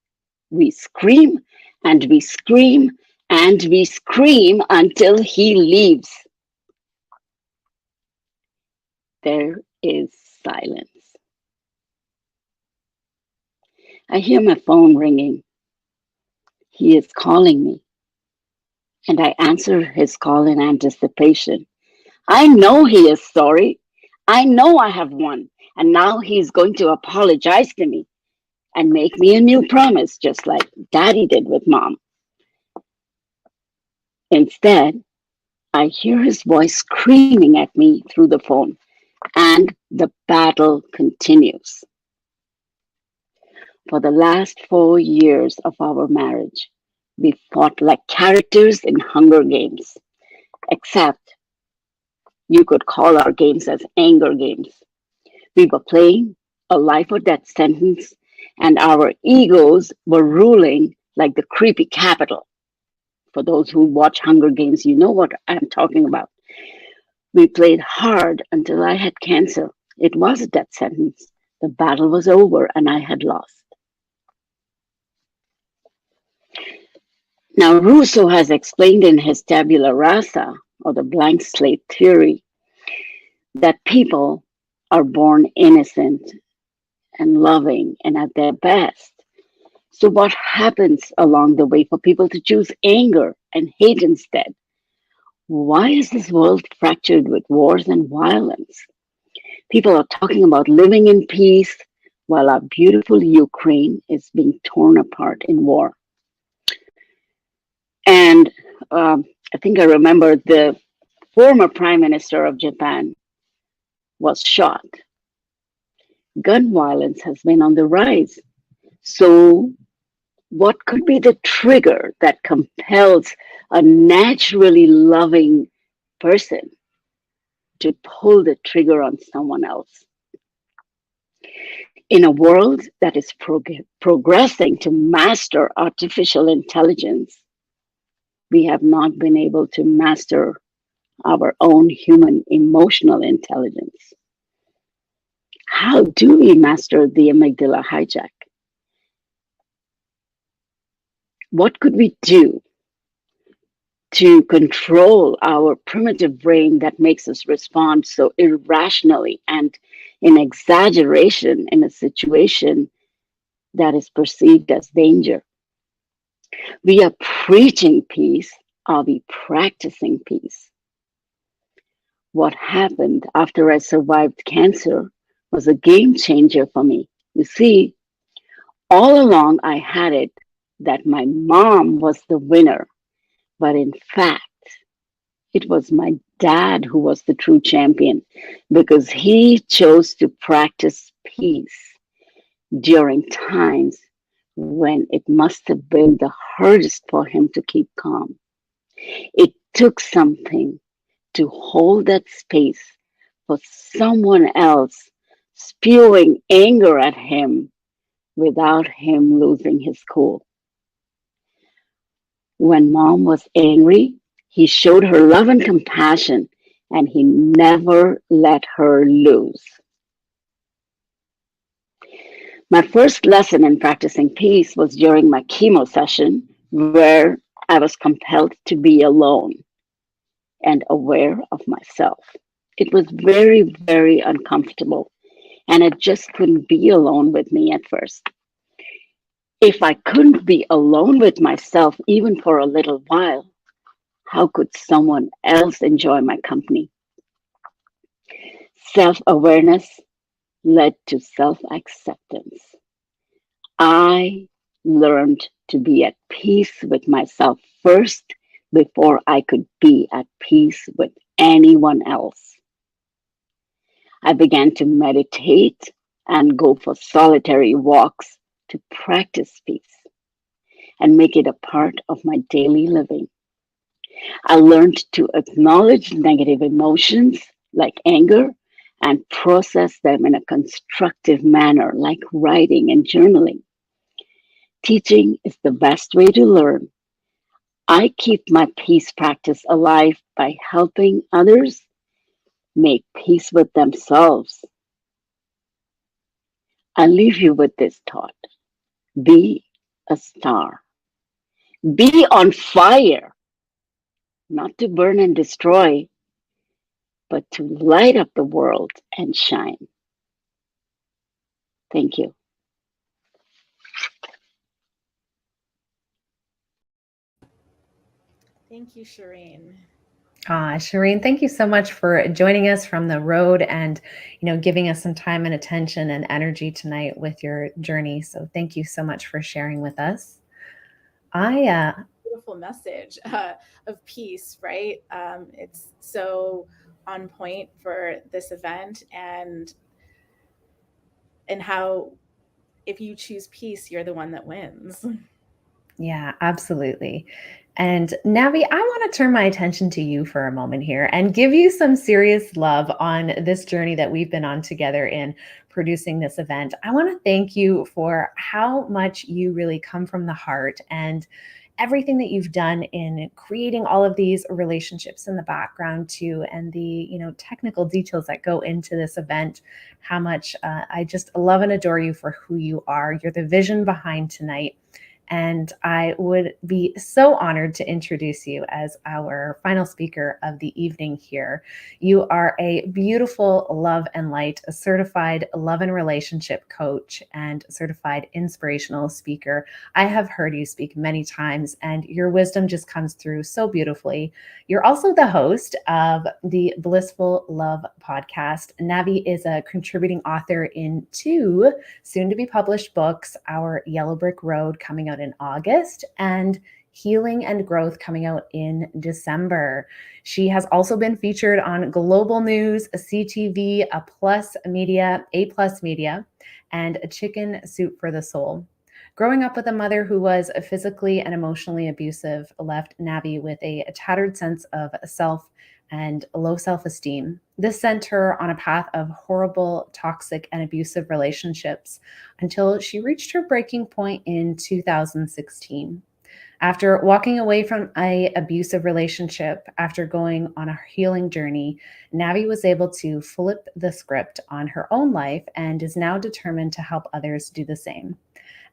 We scream and we scream and we scream until he leaves. There is silence. I hear my phone ringing. He is calling me, and I answer his call in anticipation. I know he is sorry. I know I have won, and now he's going to apologize to me and make me a new promise, just like Daddy did with Mom. Instead, I hear his voice screaming at me through the phone, and the battle continues. For the last 4 years of our marriage, we fought like characters in Hunger Games, except you could call our games as anger games. We were playing a life or death sentence, and our egos were ruling like the creepy capital. For those who watch Hunger Games, you know what I'm talking about. We played hard until I had cancer. It was a death sentence. The battle was over and I had lost. Now, Rousseau has explained in his tabula rasa, or the blank slate theory, that people are born innocent and loving and at their best. So what happens along the way for people to choose anger and hate instead? Why is this world fractured with wars and violence? People are talking about living in peace while our beautiful Ukraine is being torn apart in war. And I think I remember the former Prime Minister of Japan was shot. Gun violence has been on the rise. So what could be the trigger that compels a naturally loving person to pull the trigger on someone else? In a world that is progressing to master artificial intelligence, we have not been able to master our own human emotional intelligence. How do we master the amygdala hijack? What could we do to control our primitive brain that makes us respond so irrationally and in exaggeration in a situation that is perceived as danger. We are preaching peace. Are we practicing peace? What happened after I survived cancer was a game changer for me. You see, all along I had it that my mom was the winner, but in fact, it was my dad who was the true champion because he chose to practice peace during times when it must have been the hardest for him to keep calm. It took something to hold that space for someone else spewing anger at him without him losing his cool. When mom was angry, he showed her love and compassion, and he never let her lose. My first lesson in practicing peace was during my chemo session, where I was compelled to be alone and aware of myself. It was very, very uncomfortable, and I just couldn't be alone with me at first. If I couldn't be alone with myself even for a little while, how could someone else enjoy my company? Self awareness led to self acceptance. I learned to be at peace with myself first before I could be at peace with anyone else. I began to meditate and go for solitary walks to practice peace and make it a part of my daily living. I learned to acknowledge negative emotions like anger and process them in a constructive manner like writing and journaling. Teaching is the best way to learn. I keep my peace practice alive by helping others make peace with themselves. I leave you with this thought. Be a star. Be on fire, not to burn and destroy, but to light up the world and shine. Thank you. Thank you, Shireen. Shireen, thank you so much for joining us from the road and, giving us some time and attention and energy tonight with your journey. So thank you so much for sharing with us. Beautiful message of peace, right? It's so on point for this event, and how if you choose peace, you're the one that wins. Yeah, absolutely. And Navi, I want to turn my attention to you for a moment here and give you some serious love on this journey that we've been on together in producing this event. I want to thank you for how much you really come from the heart and everything that you've done in creating all of these relationships in the background too, and the technical details that go into this event. How much I just love and adore you for who you are. You're the vision behind tonight. And I would be so honored to introduce you as our final speaker of the evening here. You are a beautiful love and light, a certified love and relationship coach, and certified inspirational speaker. I have heard you speak many times, and your wisdom just comes through so beautifully. You're also the host of the Blissful Love podcast. Navi is a contributing author in 2 soon-to-be published books, Our Yellow Brick Road coming out in August, and Healing and Growth coming out in December. She has also been featured on Global News, CTV, A Plus Media, and A Chicken Soup for the Soul. Growing up with a mother who was physically and emotionally abusive left Navi with a tattered sense of self and low self-esteem. This sent her on a path of horrible, toxic, and abusive relationships until she reached her breaking point in 2016. After walking away from an abusive relationship, after going on a healing journey, Navi was able to flip the script on her own life and is now determined to help others do the same.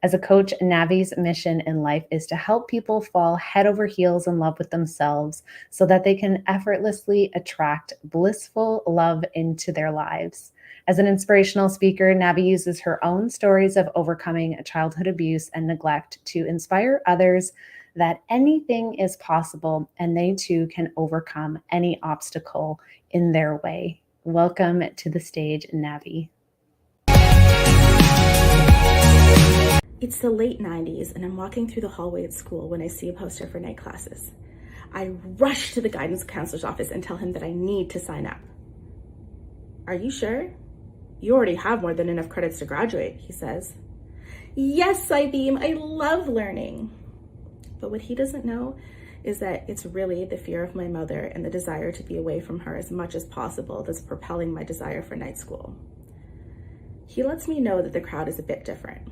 As a coach, Navi's mission in life is to help people fall head over heels in love with themselves so that they can effortlessly attract blissful love into their lives. As an inspirational speaker, Navi uses her own stories of overcoming childhood abuse and neglect to inspire others that anything is possible and they too can overcome any obstacle in their way. Welcome to the stage, Navi. It's the late 90s and I'm walking through the hallway at school when I see a poster for night classes. I rush to the guidance counselor's office and tell him that I need to sign up. Are you sure? You already have more than enough credits to graduate, he says. Yes, I beam. I love learning. But what he doesn't know is that it's really the fear of my mother and the desire to be away from her as much as possible that's propelling my desire for night school. He lets me know that the crowd is a bit different.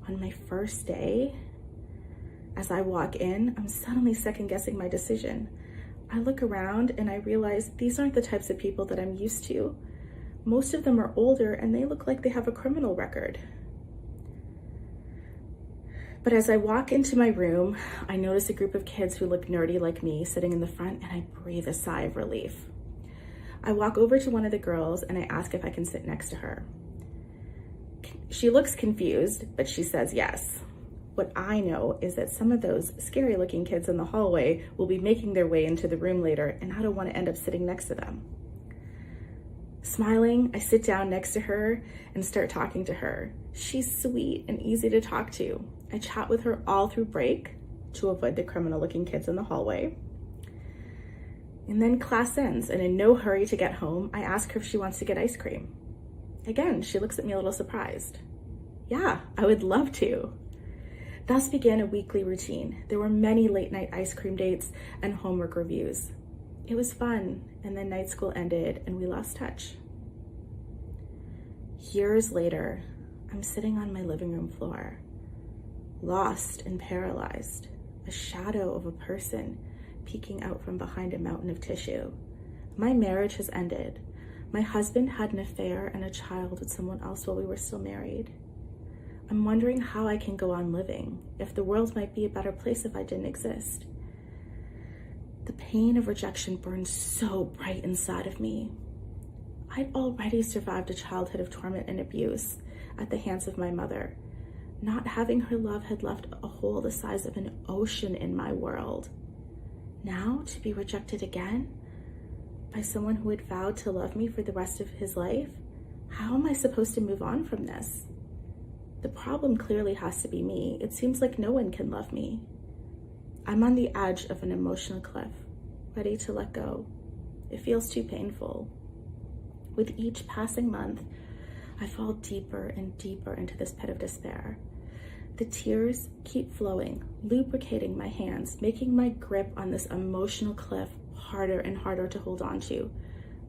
On my first day, as I walk in, I'm suddenly second-guessing my decision. I look around and I realize these aren't the types of people that I'm used to. Most of them are older and they look like they have a criminal record. But as I walk into my room, I notice a group of kids who look nerdy like me sitting in the front and I breathe a sigh of relief. I walk over to one of the girls and I ask if I can sit next to her. She looks confused, but she says yes. What I know is that some of those scary looking kids in the hallway will be making their way into the room later and I don't want to end up sitting next to them. Smiling, I sit down next to her and start talking to her. She's sweet and easy to talk to. I chat with her all through break to avoid the criminal looking kids in the hallway. And then class ends and in no hurry to get home, I ask her if she wants to get ice cream. Again, she looks at me a little surprised. Yeah, I would love to. Thus began a weekly routine. There were many late night ice cream dates and homework reviews. It was fun, and then night school ended and we lost touch. Years later, I'm sitting on my living room floor, lost and paralyzed, a shadow of a person peeking out from behind a mountain of tissue. My marriage has ended. My husband had an affair and a child with someone else while we were still married. I'm wondering how I can go on living, if the world might be a better place if I didn't exist. The pain of rejection burned so bright inside of me. I'd already survived a childhood of torment and abuse at the hands of my mother. Not having her love had left a hole the size of an ocean in my world. Now to be rejected again by someone who had vowed to love me for the rest of his life? How am I supposed to move on from this? The problem clearly has to be me. It seems like no one can love me. I'm on the edge of an emotional cliff, ready to let go. It feels too painful. With each passing month, I fall deeper and deeper into this pit of despair. The tears keep flowing, lubricating my hands, making my grip on this emotional cliff harder and harder to hold on to.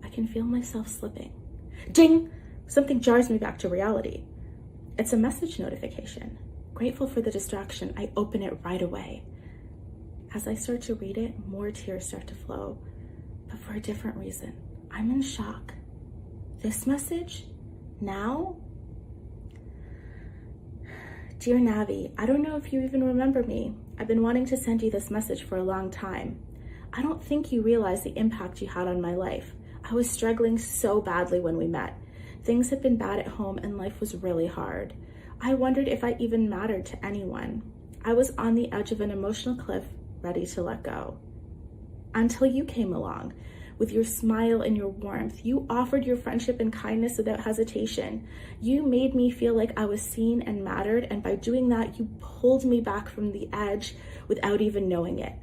I can feel myself slipping. Ding! Something jars me back to reality. It's a message notification. Grateful for the distraction, I open it right away. As I start to read it, more tears start to flow, but for a different reason. I'm in shock. This message? Now? Dear Navi, I don't know if you even remember me. I've been wanting to send you this message for a long time. I don't think you realize the impact you had on my life. I was struggling so badly when we met. Things had been bad at home and life was really hard. I wondered if I even mattered to anyone. I was on the edge of an emotional cliff, ready to let go. Until you came along. With your smile and your warmth, you offered your friendship and kindness without hesitation. You made me feel like I was seen and mattered, and by doing that, you pulled me back from the edge without even knowing it.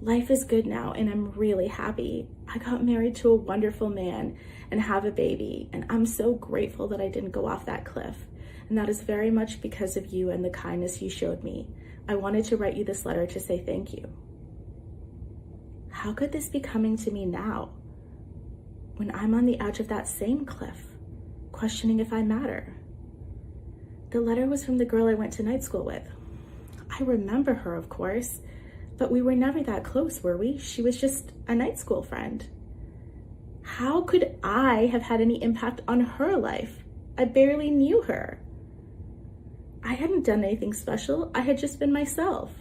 Life is good now, and I'm really happy. I got married to a wonderful man and have a baby, and I'm so grateful that I didn't go off that cliff. And that is very much because of you and the kindness you showed me. I wanted to write you this letter to say thank you. How could this be coming to me now, when I'm on the edge of that same cliff, questioning if I matter? The letter was from the girl I went to night school with. I remember her, of course, but we were never that close, were we? She was just a night school friend. How could I have had any impact on her life? I barely knew her. I hadn't done anything special. I had just been myself.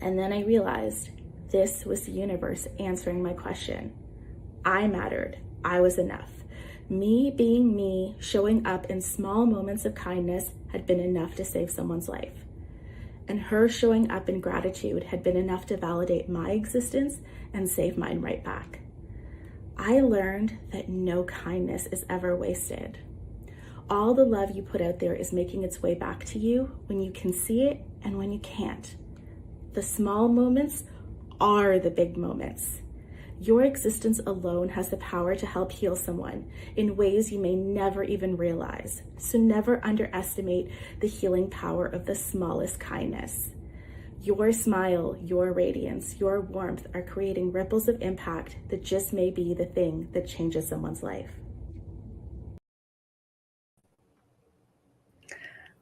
And then I realized this was the universe answering my question. I mattered. I was enough. Me being me, showing up in small moments of kindness had been enough to save someone's life. And her showing up in gratitude had been enough to validate my existence and save mine right back. I learned that no kindness is ever wasted. All the love you put out there is making its way back to you when you can see it and when you can't. The small moments are the big moments. Your existence alone has the power to help heal someone in ways you may never even realize. So never underestimate the healing power of the smallest kindness. Your smile, your radiance, your warmth are creating ripples of impact that just may be the thing that changes someone's life.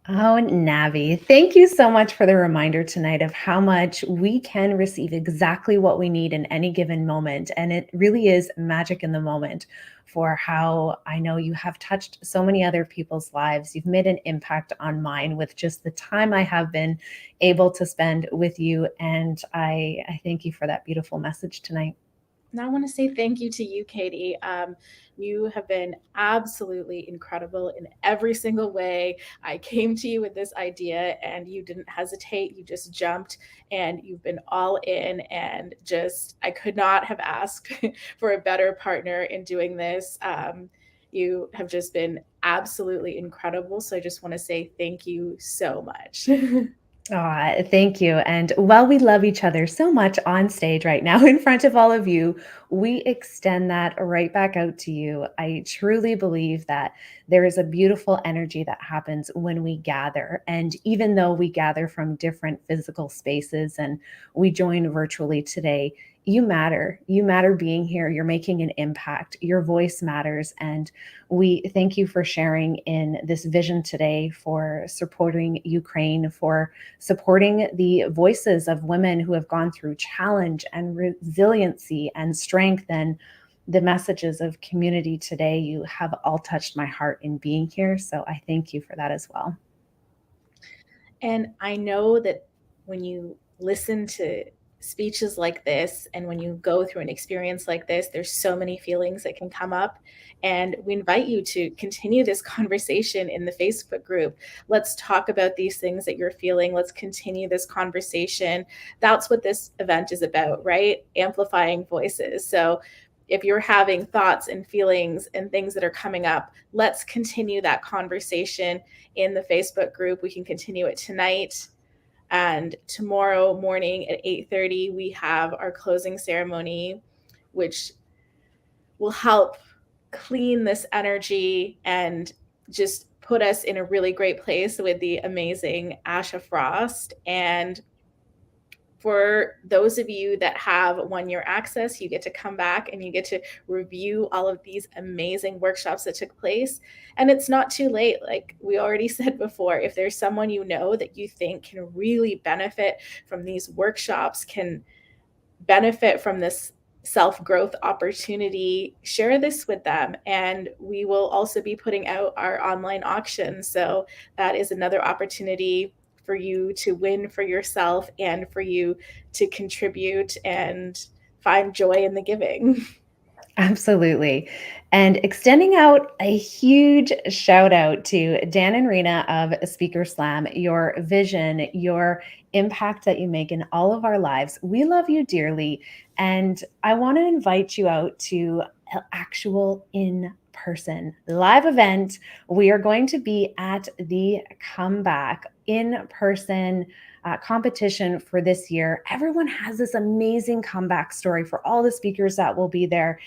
Oh, Navi, thank you so much for the reminder tonight of how much we can receive exactly what we need in any given moment. And it really is magic in the moment for how I know you have touched so many other people's lives. You've made an impact on mine with just the time I have been able to spend with you. And I thank you for that beautiful message tonight. And I want to say thank you to you, Katie. You have been absolutely incredible in every single way. I came to you with this idea and you didn't hesitate. You just jumped and you've been all in, and just, I could not have asked for a better partner in doing this. You have just been absolutely incredible. So I just want to say thank you so much. Thank you. And while we love each other so much on stage right now in front of all of you, we extend that right back out to you. I truly believe that there is a beautiful energy that happens when we gather. And even though we gather from different physical spaces and we join virtually today, you matter. You matter being here. You're making an impact. Your voice matters. And we thank you for sharing in this vision today, for supporting Ukraine, for supporting the voices of women who have gone through challenge and resiliency and strength, and the messages of community today. You have all touched my heart in being here. So I thank you for that as well. And I know that when you listen to speeches like this and when you go through an experience like this, there's so many feelings that can come up. And we invite you to continue this conversation in the Facebook group. Let's talk about these things that you're feeling. Let's continue this conversation. That's what this event is about, right? Amplifying voices. So if you're having thoughts and feelings and things that are coming up, let's continue that conversation in the Facebook group. We can continue it tonight. And tomorrow morning at 8:30, we have our closing ceremony, which will help clean this energy and just put us in a really great place with the amazing Asha Frost. And for those of you that have 1-year access, you get to come back and you get to review all of these amazing workshops that took place. And it's not too late. Like we already said before, if there's someone you know that you think can really benefit from these workshops, can benefit from this self-growth opportunity, share this with them. And we will also be putting out our online auction. So that is another opportunity for you to win for yourself and for you to contribute and find joy in the giving. Absolutely. And extending out a huge shout out to Dan and Rena of Speaker Slam, your vision, your impact that you make in all of our lives. We love you dearly. And I want to invite you out to an actual in-person live event. We are going to be at the Comeback in-person competition for this year. Everyone has this amazing comeback story for all the speakers that will be there.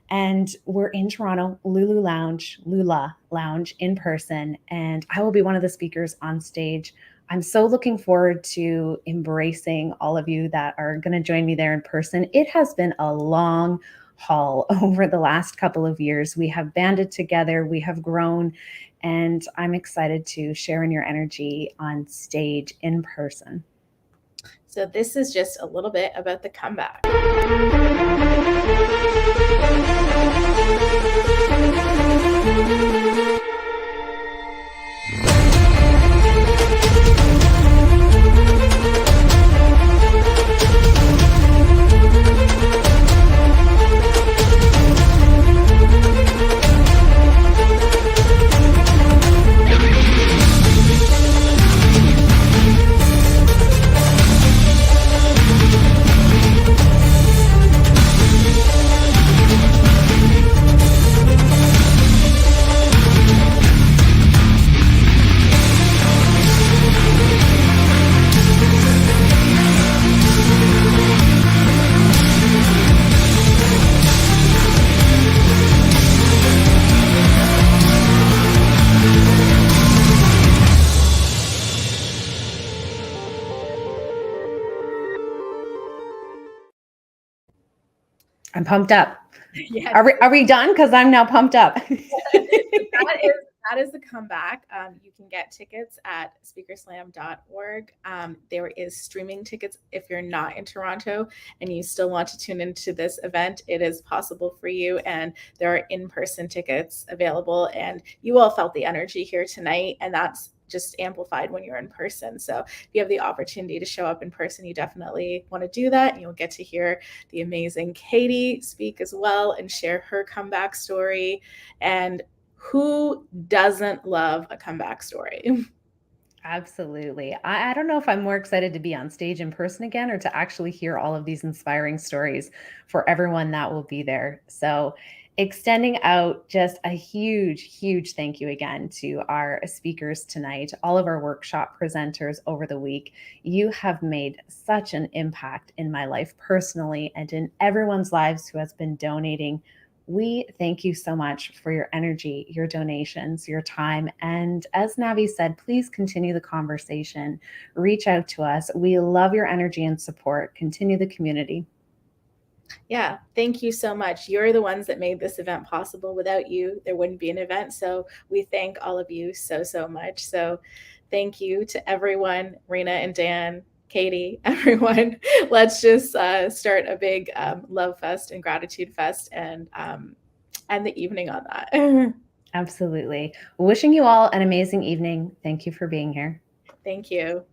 And we're in Toronto, Lula Lounge in person. And I will be one of the speakers on stage. I'm so looking forward to embracing all of you that are going to join me there in person. It has been a long haul over the last couple of years. We have banded together, we have grown, and I'm excited to share in your energy on stage in person. So this is just a little bit about the comeback. I'm pumped up. Yes. Are we done? Because I'm now pumped up. That is the comeback. You can get tickets at speakerslam.org. There is streaming tickets if you're not in Toronto and you still want to tune into this event. It is possible for you, and there are in-person tickets available. And you all felt the energy here tonight, and that's just amplified when you're in person. So if you have the opportunity to show up in person, you definitely want to do that. And you'll get to hear the amazing Katie speak as well and share her comeback story. And who doesn't love a comeback story? Absolutely. I don't know if I'm more excited to be on stage in person again or to actually hear all of these inspiring stories for everyone that will be there. So, extending out just a huge thank you again to our speakers tonight, all of our workshop presenters over the week. You have made such an impact in my life personally and in everyone's lives who has been donating. We thank you so much for your energy, your donations, your time. And as Navi said, please continue the conversation. Reach out to us. We love your energy and support. Continue the community. Yeah, thank you so much. You're the ones that made this event possible. Without you, there wouldn't be an event. So we thank all of you so much. So thank you to everyone, Rena and Dan, Katie, everyone. Let's just start a big love fest and gratitude fest and end the evening on that. Absolutely. Wishing you all an amazing evening. Thank you for being here. Thank you.